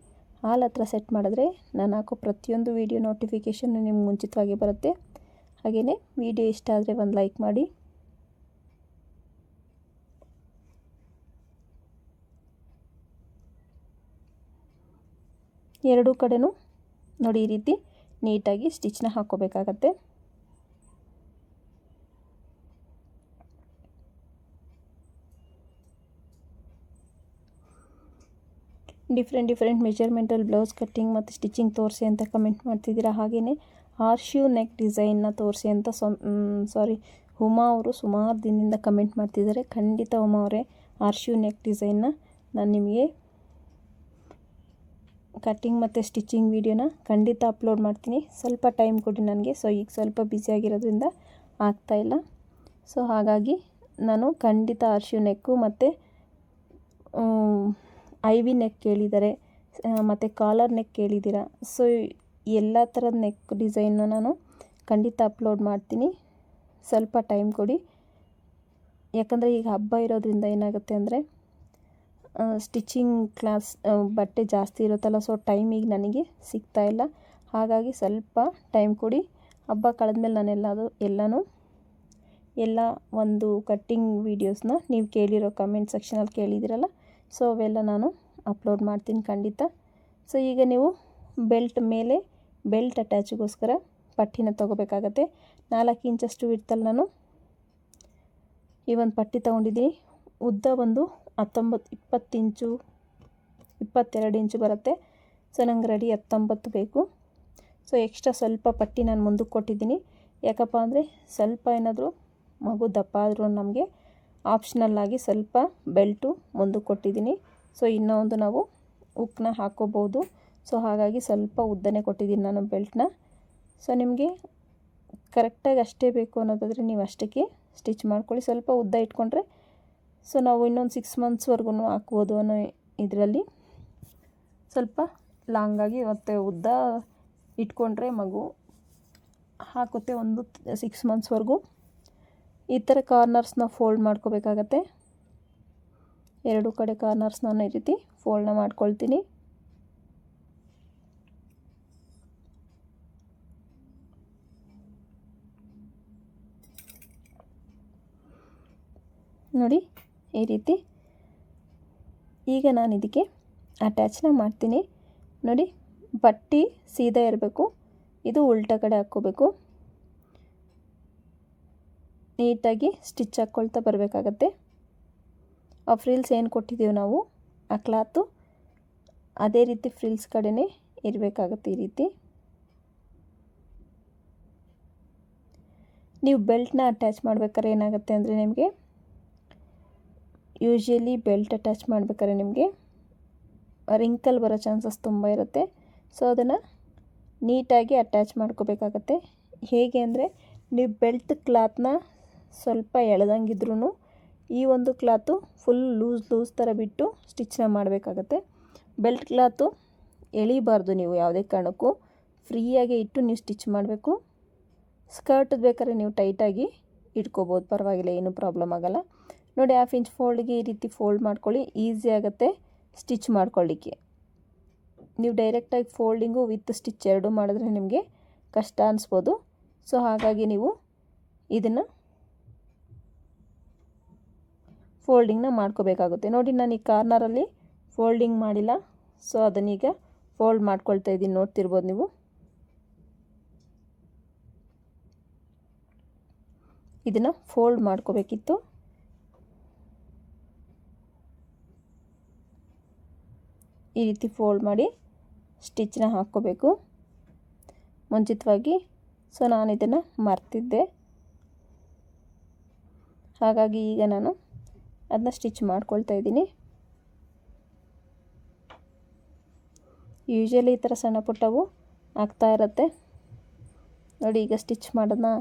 ಆಲ್ ಹತ್ರ ಸೆಟ್ ಮಾಡಿದ್ರೆ ನಾನು ಹಾಕೋ ಪ್ರತಿಯೊಂದು ವೀಡಿಯೋ ನೋಟಿಫಿಕೇಷನ್ ನಿಮ್ಗೆ ಮುಂಚಿತವಾಗಿ ಬರುತ್ತೆ. ಹಾಗೆಯೇ ವೀಡಿಯೋ ಇಷ್ಟ ಆದರೆ ಒಂದು ಲೈಕ್ ಮಾಡಿ. ಎರಡೂ ಕಡೆನೂ ನೋಡಿ ಈ ರೀತಿ ನೀಟಾಗಿ ಸ್ಟಿಚ್ನ ಹಾಕ್ಕೋಬೇಕಾಗತ್ತೆ. ಡಿಫ್ರೆಂಟ್ ಮೆಜರ್ಮೆಂಟಲ್ಲಿ ಬ್ಲೌಸ್ ಕಟ್ಟಿಂಗ್ ಮತ್ತು ಸ್ಟಿಚಿಂಗ್ ತೋರಿಸಿ ಅಂತ ಕಮೆಂಟ್ ಮಾಡ್ತಿದ್ದೀರಾ. ಹಾಗೆಯೇ ಆರ್ಶ್ಯೂ ನೆಕ್ ಡಿಸೈನ್ನ ತೋರಿಸಿ ಅಂತ ಉಮಾ ಅವರು ಸುಮಾರು ದಿನದಿಂದ ಕಮೆಂಟ್ ಮಾಡ್ತಿದ್ದಾರೆ. ಖಂಡಿತ ಉಮಾ ಅವರೇ, ಆರ್ಶ್ಯೂ ನೆಕ್ ಡಿಸೈನ್ನ ನಾನು ನಿಮಗೆ ಕಟ್ಟಿಂಗ್ ಮತ್ತು ಸ್ಟಿಚಿಂಗ್ ವೀಡಿಯೋನ ಖಂಡಿತ ಅಪ್ಲೋಡ್ ಮಾಡ್ತೀನಿ. ಸ್ವಲ್ಪ ಟೈಮ್ ಕೊಡಿ ನನಗೆ. ಸೊ ಈಗ ಸ್ವಲ್ಪ ಬ್ಯುಸಿಯಾಗಿರೋದ್ರಿಂದ ಆಗ್ತಾಯಿಲ್ಲ. ಸೊ ಹಾಗಾಗಿ ನಾನು ಖಂಡಿತ ಆರ್ಶ್ಯೂ ನೆಕ್ಕು ಮತ್ತು ಐವಿ ನೆಕ್ ಕೇಳಿದ್ದಾರೆ, ಮತ್ತು ಕಾಲರ್ ನೆಕ್ ಕೇಳಿದ್ದೀರಾ. ಸೊ ಎಲ್ಲ ಥರದ ನೆಕ್ ಡಿಸೈನ್ನ ನಾನು ಖಂಡಿತ ಅಪ್ಲೋಡ್ ಮಾಡ್ತೀನಿ. ಸ್ವಲ್ಪ ಟೈಮ್ ಕೊಡಿ. ಯಾಕಂದರೆ ಈಗ ಹಬ್ಬ ಇರೋದ್ರಿಂದ ಏನಾಗುತ್ತೆ ಅಂದರೆ ಸ್ಟಿಚಿಂಗ್ ಕ್ಲಾಸ್ ಬಟ್ಟೆ ಜಾಸ್ತಿ ಇರುತ್ತಲ್ಲ, ಸೊ ಟೈಮ್ ಈಗ ನನಗೆ ಸಿಗ್ತಾಯಿಲ್ಲ. ಹಾಗಾಗಿ ಸ್ವಲ್ಪ ಟೈಮ್ ಕೊಡಿ. ಹಬ್ಬ ಕಳೆದ್ಮೇಲೆ ನಾನು ಎಲ್ಲ ಒಂದು ಕಟ್ಟಿಂಗ್ ವೀಡಿಯೋಸ್ನ ನೀವು ಕೇಳಿರೋ ಕಮೆಂಟ್ ಸೆಕ್ಷನಲ್ಲಿ ಕೇಳಿದಿರಲ್ಲ, ಸೊ ಅವೆಲ್ಲ ನಾನು ಅಪ್ಲೋಡ್ ಮಾಡ್ತೀನಿ ಖಂಡಿತ. ಸೊ ಈಗ ನೀವು ಬೆಲ್ಟ್ ಮೇಲೆ ಬೆಲ್ಟ್ ಅಟ್ಯಾಚ್ಗೋಸ್ಕರ ಪಟ್ಟಿನ ತೊಗೋಬೇಕಾಗತ್ತೆ. 4 ಇಂಚಷ್ಟು ಇಡ್ತಲ್ಲಿ ನಾನು ಈ ಒಂದು ಪಟ್ಟಿ ತೊಗೊಂಡಿದ್ದೀನಿ. ಉದ್ದ ಒಂದು 20 ಇಂಚು 22 ಇಂಚು ಬರುತ್ತೆ. ಸೊ ನಂಗೆ ರೆಡಿ 19 ಬೇಕು. ಸೊ ಎಕ್ಸ್ಟ್ರಾ ಸ್ವಲ್ಪ ಪಟ್ಟಿ ನಾನು ಮುಂದಕ್ಕೆ ಕೊಟ್ಟಿದ್ದೀನಿ. ಯಾಕಪ್ಪ ಅಂದರೆ ಸ್ವಲ್ಪ ಏನಾದರೂ ಮಗು ದಪ್ಪ ಆದರೂ ನಮಗೆ ಆಪ್ಷನಲ್ಲಾಗಿ ಸ್ವಲ್ಪ ಬೆಲ್ಟು ಮುಂದಕ್ಕೆ ಕೊಟ್ಟಿದ್ದೀನಿ. ಸೊ ಇನ್ನೂ ಒಂದು ನಾವು ಉಕ್ಕನ್ನ ಹಾಕ್ಕೋಬೋದು. ಸೊ ಹಾಗಾಗಿ ಸ್ವಲ್ಪ ಉದ್ದನೇ ಕೊಟ್ಟಿದ್ದೀನಿ ನಾನು ಬೆಲ್ಟ್ನ. ಸೊ ನಿಮಗೆ ಕರೆಕ್ಟಾಗಿ ಅಷ್ಟೇ ಬೇಕು ಅನ್ನೋದಾದರೆ ನೀವು ಅಷ್ಟಕ್ಕೆ ಸ್ಟಿಚ್ ಮಾಡ್ಕೊಳ್ಳಿ. ಸ್ವಲ್ಪ ಉದ್ದ ಇಟ್ಕೊಂಡ್ರೆ ಸೊ ನಾವು ಇನ್ನೊಂದು 6 ಮಂತ್ಸ್ವರೆಗೂ ಹಾಕ್ಬೋದು ಅನ್ನೋ ಇದರಲ್ಲಿ ಸ್ವಲ್ಪ ಲಾಂಗಾಗಿ ಮತ್ತು ಉದ್ದ ಇಟ್ಕೊಂಡ್ರೆ ಮಗು ಹಾಕುತ್ತೆ ಒಂದು 6 ಮಂತ್ಸ್ವರೆಗೂ. ಈ ಥರ ಕಾರ್ನರ್ಸ್ನ ಫೋಲ್ಡ್ ಮಾಡ್ಕೋಬೇಕಾಗತ್ತೆ. 2 ಕಡೆ ಕಾರ್ನರ್ಸ್ನ ನಾನು ಈ ರೀತಿ ಫೋಲ್ಡ್ನ ಮಾಡ್ಕೊಳ್ತೀನಿ. ನೋಡಿ ಈ ರೀತಿ. ಈಗ ನಾನು ಇದಕ್ಕೆ ಅಟ್ಯಾಚ್ನ ಮಾಡ್ತೀನಿ. ನೋಡಿ ಪಟ್ಟಿ ಸೀದಾ ಇರಬೇಕು, ಇದು ಉಲ್ಟಾ ಕಡೆ ಹಾಕ್ಕೋಬೇಕು. ನೀಟಾಗಿ ಸ್ಟಿಚ್ ಹಾಕ್ಕೊಳ್ತಾ ಬರಬೇಕಾಗತ್ತೆ. ಆ ಫ್ರಿಲ್ಸ್ ಏನು ಕೊಟ್ಟಿದ್ದೀವಿ ನಾವು ಆ ಕ್ಲಾತು ಅದೇ ರೀತಿ ಫ್ರಿಲ್ಸ್ ಕಡೆನೇ ಇರಬೇಕಾಗತ್ತೆ. ಈ ರೀತಿ ನೀವು ಬೆಲ್ಟ್ನ ಅಟ್ಯಾಚ್ ಮಾಡ್ಬೇಕಾದ್ರೆ ಏನಾಗುತ್ತೆ ಅಂದರೆ ನಿಮಗೆ ಯೂಶ್ವಲಿ ಬೆಲ್ಟ್ ಅಟ್ಯಾಚ್ ಮಾಡ್ಬೇಕಾದ್ರೆ ನಿಮಗೆ ರಿಂಕಲ್ ಬರೋ ಚಾನ್ಸಸ್ ತುಂಬ ಇರುತ್ತೆ. ಸೊ ಅದನ್ನು ನೀಟಾಗಿ ಅಟ್ಯಾಚ್ ಮಾಡ್ಕೋಬೇಕಾಗತ್ತೆ. ಹೇಗೆ ಅಂದರೆ ನೀವು ಬೆಲ್ಟ್ ಕ್ಲಾತ್ನ ಸ್ವಲ್ಪ ಎಳೆದಂಗಿದ್ರೂ ಈ ಒಂದು ಕ್ಲಾತು ಫುಲ್ ಲೂಸ್ ಥರ ಬಿಟ್ಟು ಸ್ಟಿಚ್ನ ಮಾಡಬೇಕಾಗತ್ತೆ. ಬೆಲ್ಟ್ ಕ್ಲಾತು ಎಳಿಬಾರ್ದು, ನೀವು ಯಾವುದೇ ಕಾರಣಕ್ಕೂ ಫ್ರೀಯಾಗಿ ಇಟ್ಟು ನೀವು ಸ್ಟಿಚ್ ಮಾಡಬೇಕು. ಸ್ಕರ್ಟ್ ಬೇಕಾದ್ರೆ ನೀವು ಟೈಟಾಗಿ ಇಟ್ಕೋಬೋದು, ಪರವಾಗಿಲ್ಲ, ಏನೂ ಪ್ರಾಬ್ಲಮ್ ಆಗೋಲ್ಲ. ನೋಡಿ 1/2 ಇಂಚ್ ಫೋಲ್ಡ್ಗೆ ಈ ರೀತಿ ಫೋಲ್ಡ್ ಮಾಡ್ಕೊಳ್ಳಿ. ಈಸಿ ಆಗುತ್ತೆ ಸ್ಟಿಚ್ ಮಾಡ್ಕೊಳ್ಳಿಕ್ಕೆ. ನೀವು ಡೈರೆಕ್ಟಾಗಿ ಫೋಲ್ಡಿಂಗು ವಿತ್ ಸ್ಟಿಚ್ ಎರಡೂ ಮಾಡಿದ್ರೆ ನಿಮಗೆ ಕಷ್ಟ ಅನಿಸ್ಬೋದು. ಸೊ ಹಾಗಾಗಿ ನೀವು ಇದನ್ನು ಫೋಲ್ಡಿಂಗ್ನ ಮಾಡ್ಕೋಬೇಕಾಗುತ್ತೆ. ನೋಡಿ ನಾನು ಈ ಕಾರ್ನರಲ್ಲಿ ಫೋಲ್ಡಿಂಗ್ ಮಾಡಿಲ್ಲ, ಸೊ ಅದನ್ನೀಗ ಫೋಲ್ಡ್ ಮಾಡ್ಕೊಳ್ತಾ ಇದ್ದೀನಿ, ನೋಡ್ತಿರ್ಬೋದು ನೀವು. ಇದನ್ನು ಫೋಲ್ಡ್ ಮಾಡ್ಕೋಬೇಕಿತ್ತು. ಈ ರೀತಿ ಫೋಲ್ಡ್ ಮಾಡಿ ಸ್ಟಿಚ್ನ ಹಾಕ್ಕೋಬೇಕು ಮುಂಚಿತವಾಗಿ. ಸೊ ನಾನು ಇದನ್ನು ಮರ್ತಿದ್ದೆ, ಹಾಗಾಗಿ ಈಗ ನಾನು ಅದನ್ನ ಸ್ಟಿಚ್ ಮಾಡ್ಕೊಳ್ತಾ ಇದ್ದೀನಿ. ಯೂಶ್ವಲಿ ಈ ಥರ ಸಣ್ಣ ಪುಟ್ಟವು ಆಗ್ತಾ ಇರುತ್ತೆ. ನೋಡಿ ಈಗ ಸ್ಟಿಚ್ ಮಾಡೋದನ್ನ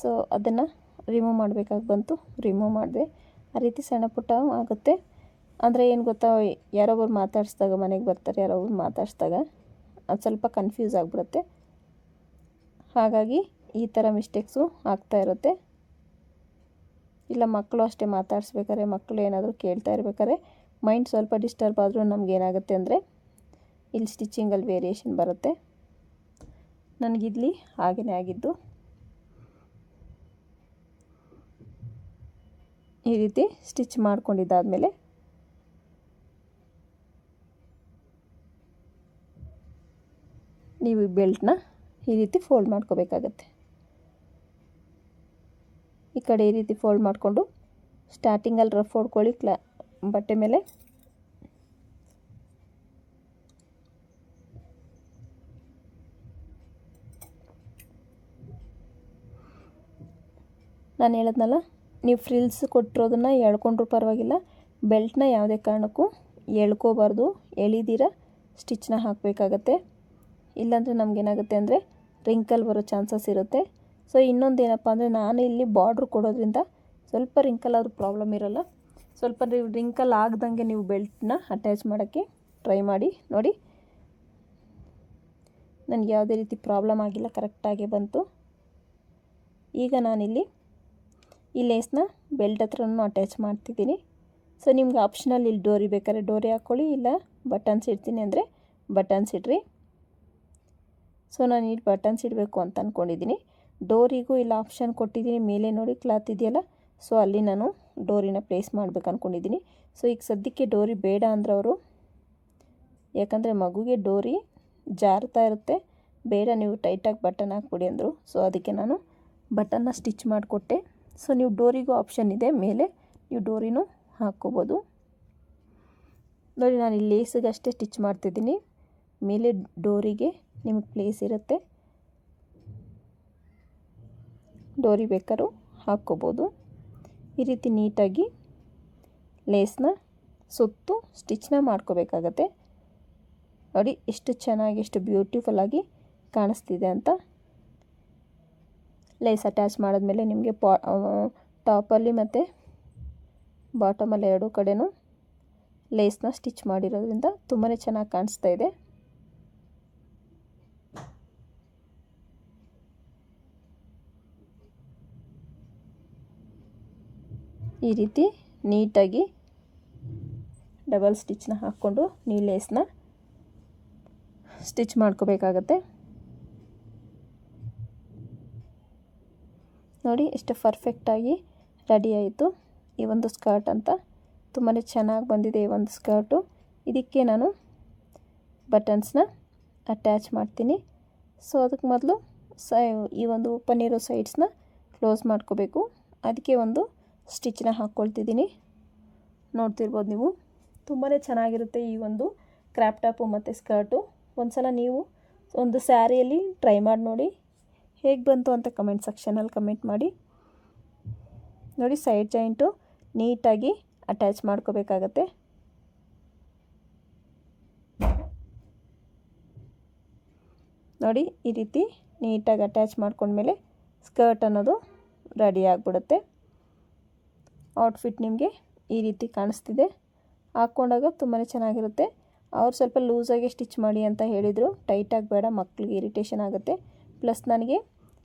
ಸೊ ಅದನ್ನು ರಿಮೂವ್ ಮಾಡಬೇಕಾಗಿ ಬಂತು, ರಿಮೂವ್ ಮಾಡಿದೆ. ಆ ರೀತಿ ಸಣ್ಣ ಪುಟ್ಟ ಆಗುತ್ತೆ. ಅಂದರೆ ಏನು ಗೊತ್ತಾ, ಯಾರೊಬ್ಬರು ಮಾತಾಡಿಸಿದಾಗ, ಮನೆಗೆ ಬರ್ತಾರೆ ಯಾರೊಬ್ಬರು ಮಾತಾಡಿಸಿದಾಗ ಅದು ಸ್ವಲ್ಪ ಕನ್ಫ್ಯೂಸ್ ಆಗಿಬಿಡುತ್ತೆ. ಹಾಗಾಗಿ ಈ ಥರ ಮಿಸ್ಟೇಕ್ಸು ಆಗ್ತಾ ಇರುತ್ತೆ. ಇಲ್ಲ ಮಕ್ಕಳು ಅಷ್ಟೇ ಮಾತಾಡಿಸ್ಬೇಕಾದ್ರೆ, ಮಕ್ಕಳು ಏನಾದರೂ ಕೇಳ್ತಾ ಇರ್ಬೇಕಾದ್ರೆ ಮೈಂಡ್ ಸ್ವಲ್ಪ ಡಿಸ್ಟರ್ಬ್ ಆದರೂ ನಮಗೇನಾಗುತ್ತೆ ಅಂದರೆ ಇಲ್ಲಿ ಸ್ಟಿಚಿಂಗಲ್ಲಿ ವೇರಿಯೇಷನ್ ಬರುತ್ತೆ. ನನಗಿಲ್ಲಿ ಹಾಗೇ ಆಗಿದ್ದು. ಈ ರೀತಿ ಸ್ಟಿಚ್ ಮಾಡ್ಕೊಂಡಿದ್ದಾದಮೇಲೆ ನೀವು ಬೆಲ್ಟ್ನ ಈ ರೀತಿ ಫೋಲ್ಡ್ ಮಾಡ್ಕೋಬೇಕಾಗತ್ತೆ. ಈ ಕಡೆ ಈ ರೀತಿ ಫೋಲ್ಡ್ ಮಾಡಿಕೊಂಡು ಸ್ಟಾರ್ಟಿಂಗಲ್ಲಿ ರಫ್ ಹೊಡ್ಕೊಳ್ಳಿ ಬಟ್ಟೆ ಮೇಲೆ. ನಾನು ಹೇಳಿದ್ನಲ್ಲ, ನೀವು ಫ್ರಿಲ್ಸ್ ಕೊಟ್ಟಿರೋದನ್ನು ಎಳ್ಕೊಂಡ್ರೂ ಪರವಾಗಿಲ್ಲ, ಬೆಲ್ಟ್ನ ಯಾವುದೇ ಕಾರಣಕ್ಕೂ ಎಳ್ಕೋಬಾರ್ದು. ಎಳಿದಿರ ಸ್ಟಿಚ್ನ ಹಾಕಬೇಕಾಗತ್ತೆ. ಇಲ್ಲಾಂದರೆ ನಮಗೇನಾಗುತ್ತೆ ಅಂದರೆ ರಿಂಕಲ್ ಬರೋ ಚಾನ್ಸಸ್ ಇರುತ್ತೆ. ಸೊ ಇನ್ನೊಂದು ಏನಪ್ಪ ಅಂದರೆ, ನಾನು ಇಲ್ಲಿ ಬಾರ್ಡ್ರ್ ಕೊಡೋದ್ರಿಂದ ಸ್ವಲ್ಪ ರಿಂಕಲ್ ಆದರೂ ಪ್ರಾಬ್ಲಮ್ ಇರೋಲ್ಲ. ಸ್ವಲ್ಪ ರಿಂಕಲ್ ಆಗ್ದಂಗೆ ನೀವು ಬೆಲ್ಟ್ನ ಅಟ್ಯಾಚ್ ಮಾಡೋಕ್ಕೆ ಟ್ರೈ ಮಾಡಿ. ನೋಡಿ ನನಗೆ ಯಾವುದೇ ರೀತಿ ಪ್ರಾಬ್ಲಮ್ ಆಗಿಲ್ಲ, ಕರೆಕ್ಟಾಗಿ ಬಂತು. ಈಗ ನಾನಿಲ್ಲಿ ಈ ಲೇಸ್ನ ಬೆಲ್ಟ್ ಹತ್ರನೂ ಅಟ್ಯಾಚ್ ಮಾಡ್ತಿದ್ದೀನಿ. ಸೊ ನಿಮ್ಗೆ ಆಪ್ಷನಲ್ ಇಲ್ಲಿ ಡೋರಿ ಬೇಕಾದ್ರೆ ಡೋರಿ ಹಾಕ್ಕೊಳ್ಳಿ, ಇಲ್ಲ ಬಟನ್ಸ್ ಇಡ್ತೀನಿ ಅಂದರೆ ಬಟನ್ಸ್ ಇಡ್ರಿ. ಸೊ ನಾನು ಇಲ್ಲಿ ಬಟನ್ಸ್ ಇಡಬೇಕು ಅಂತ ಅಂದ್ಕೊಂಡಿದ್ದೀನಿ. ಡೋರಿಗೂ ಇಲ್ಲಿ ಆಪ್ಷನ್ ಕೊಟ್ಟಿದ್ದೀನಿ, ಮೇಲೆ ನೋಡಿ ಕ್ಲಾತ್ ಇದೆಯಲ್ಲ, ಸೊ ಅಲ್ಲಿ ನಾನು ಡೋರಿನ ಪ್ಲೇಸ್ ಮಾಡಬೇಕು ಅಂದ್ಕೊಂಡಿದ್ದೀನಿ. ಸೊ ಈಗ ಸದ್ಯಕ್ಕೆ ಡೋರಿ ಬೇಡ ಅಂದ್ರೆ ಅವರು, ಯಾಕಂದರೆ ಮಗುಗೆ ಡೋರಿ ಜಾರ್ತಾ ಇರುತ್ತೆ, ಬೇಡ ನೀವು ಟೈಟಾಗಿ ಬಟನ್ ಹಾಕ್ಬಿಡಿ ಅಂದರು. ಸೊ ಅದಕ್ಕೆ ನಾನು ಬಟನ್ನ ಸ್ಟಿಚ್ ಮಾಡಿಕೊಟ್ಟೆ. ಸೊ ನೀವು ಡೋರಿಗೂ ಆಪ್ಷನ್ ಇದೆ, ಮೇಲೆ ನೀವು ಡೋರಿನೂ ಹಾಕ್ಕೋಬೋದು. ನೋಡಿ ನಾನು ಇಲ್ಲಿ ಲೇಸಿಗೆ ಅಷ್ಟೇ ಸ್ಟಿಚ್ ಮಾಡ್ತಿದ್ದೀನಿ, ಮೇಲೆ ಡೋರಿಗೆ ನಿಮಗೆ ಪ್ಲೇಸ್ ಇರುತ್ತೆ, ಡೋರಿ ಬೇಕಾದ್ರೂ ಹಾಕ್ಕೋಬೋದು. ಈ ರೀತಿ ನೀಟಾಗಿ ಲೇಸ್ನ ಸುತ್ತು ಸ್ಟಿಚ್ನ ಮಾಡ್ಕೋಬೇಕಾಗತ್ತೆ. ನೋಡಿ ಎಷ್ಟು ಚೆನ್ನಾಗಿ, ಎಷ್ಟು ಬ್ಯೂಟಿಫುಲ್ಲಾಗಿ ಕಾಣಿಸ್ತಿದೆ ಅಂತ. ಲೇಸ್ ಅಟ್ಯಾಚ್ ಮಾಡಿದ್ಮೇಲೆ ನಿಮಗೆ ಟಾಪಲ್ಲಿ ಮತ್ತು ಬಾಟಮಲ್ಲಿ ಎರಡೂ ಕಡೆನೂ ಲೇಸ್ನ ಸ್ಟಿಚ್ ಮಾಡಿರೋದ್ರಿಂದ ತುಂಬಾ ಚೆನ್ನಾಗಿ ಕಾಣಿಸ್ತಾ ಇದೆ. ಈ ರೀತಿ ನೀಟಾಗಿ ಡಬಲ್ ಸ್ಟಿಚ್ನ ಹಾಕ್ಕೊಂಡು ನೀವು ಲೇಸ್ನ ಸ್ಟಿಚ್ ಮಾಡ್ಕೋಬೇಕಾಗತ್ತೆ. ನೋಡಿ ಎಷ್ಟು ಪರ್ಫೆಕ್ಟಾಗಿ ರೆಡಿ ಆಯಿತು ಈ ಒಂದು ಸ್ಕರ್ಟ್ ಅಂತ. ತುಂಬಾ ಚೆನ್ನಾಗಿ ಬಂದಿದೆ ಈ ಒಂದು ಸ್ಕರ್ಟು. ಇದಕ್ಕೆ ನಾನು ಬಟನ್ಸ್ನ ಅಟ್ಯಾಚ್ ಮಾಡ್ತೀನಿ. ಸೊ ಅದಕ್ಕೆ ಮೊದಲು ಈ ಒಂದು ಓಪನ್ ಇರೋ ಸೈಡ್ಸ್ನ ಕ್ಲೋಸ್ ಮಾಡ್ಕೋಬೇಕು. ಅದಕ್ಕೆ ಒಂದು ಸ್ಟಿಚ್ನ ಹಾಕ್ಕೊಳ್ತಿದ್ದೀನಿ. ನೋಡ್ತಿರ್ಬೋದು ನೀವು, ತುಂಬಾ ಚೆನ್ನಾಗಿರುತ್ತೆ ಈ ಒಂದು ಕ್ರಾಪ್ ಟಾಪು ಮತ್ತು ಸ್ಕರ್ಟು. ಒಂದು ಸಲ ನೀವು ಒಂದು ಸ್ಯಾರಿಯಲ್ಲಿ ಟ್ರೈ ಮಾಡಿ ನೋಡಿ, ಹೇಗೆ ಬಂತು ಅಂತ ಕಮೆಂಟ್ ಸೆಕ್ಷನಲ್ಲಿ ಕಮೆಂಟ್ ಮಾಡಿ. ನೋಡಿ ಸೈಡ್ ಜಾಯಿಂಟು ನೀಟಾಗಿ ಅಟ್ಯಾಚ್ ಮಾಡ್ಕೋಬೇಕಾಗತ್ತೆ. ನೋಡಿ ಈ ರೀತಿ ನೀಟಾಗಿ ಅಟ್ಯಾಚ್ ಮಾಡ್ಕೊಂಡ್ಮೇಲೆ ಸ್ಕರ್ಟ್ ಅನ್ನೋದು ರೆಡಿ ಆಗಿಬಿಡುತ್ತೆ. ಔಟ್ಫಿಟ್ ನಿಮಗೆ ಈ ರೀತಿ ಕಾಣಿಸ್ತಿದೆ. ಹಾಕ್ಕೊಂಡಾಗ ತುಂಬಾ ಚೆನ್ನಾಗಿರುತ್ತೆ. ಅವ್ರು ಸ್ವಲ್ಪ ಲೂಸಾಗಿ ಸ್ಟಿಚ್ ಮಾಡಿ ಅಂತ ಹೇಳಿದರು, ಟೈಟಾಗಿ ಬೇಡ, ಮಕ್ಕಳಿಗೆ ಇರಿಟೇಷನ್ ಆಗುತ್ತೆ. ಪ್ಲಸ್ ನನಗೆ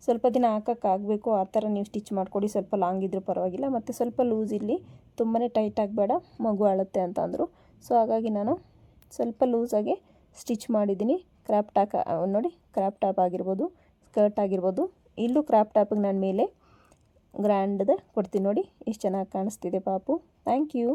ಸ್ವಲ್ಪ ದಿನ ಹಾಕೋಕ್ಕಾಗಬೇಕು, ಆ ಥರ ನೀವು ಸ್ಟಿಚ್ ಮಾಡಿಕೊಡಿ, ಸ್ವಲ್ಪ ಲಾಂಗ್ ಇದ್ದರೂ ಪರವಾಗಿಲ್ಲ, ಮತ್ತು ಸ್ವಲ್ಪ ಲೂಸ್ ಇರಲಿ, ತುಂಬಾ ಟೈಟಾಗಿ ಬೇಡ, ಮಗು ಅಳುತ್ತೆ ಅಂತ ಅಂದರು. ಸೊ ಹಾಗಾಗಿ ನಾನು ಸ್ವಲ್ಪ ಲೂಸಾಗೆ ಸ್ಟಿಚ್ ಮಾಡಿದ್ದೀನಿ. ಕ್ರಾಪ್ ಟಾಪ್ ನೋಡಿ, ಕ್ರಾಪ್ ಟಾಪ್ ಆಗಿರ್ಬೋದು, ಸ್ಕರ್ಟ್ ಆಗಿರ್ಬೋದು. ಇಲ್ಲೂ ಕ್ರಾಪ್ ಟಾಪಿಗೆ ನಾನು ಮೇಲೆ ಗ್ರ್ಯಾಂಡ್ದು ಕೊಡ್ತೀನಿ. ನೋಡಿ ಎಷ್ಟು ಚೆನ್ನಾಗಿ ಕಾಣಿಸ್ತಿದೆ ಪಾಪು. Thank you.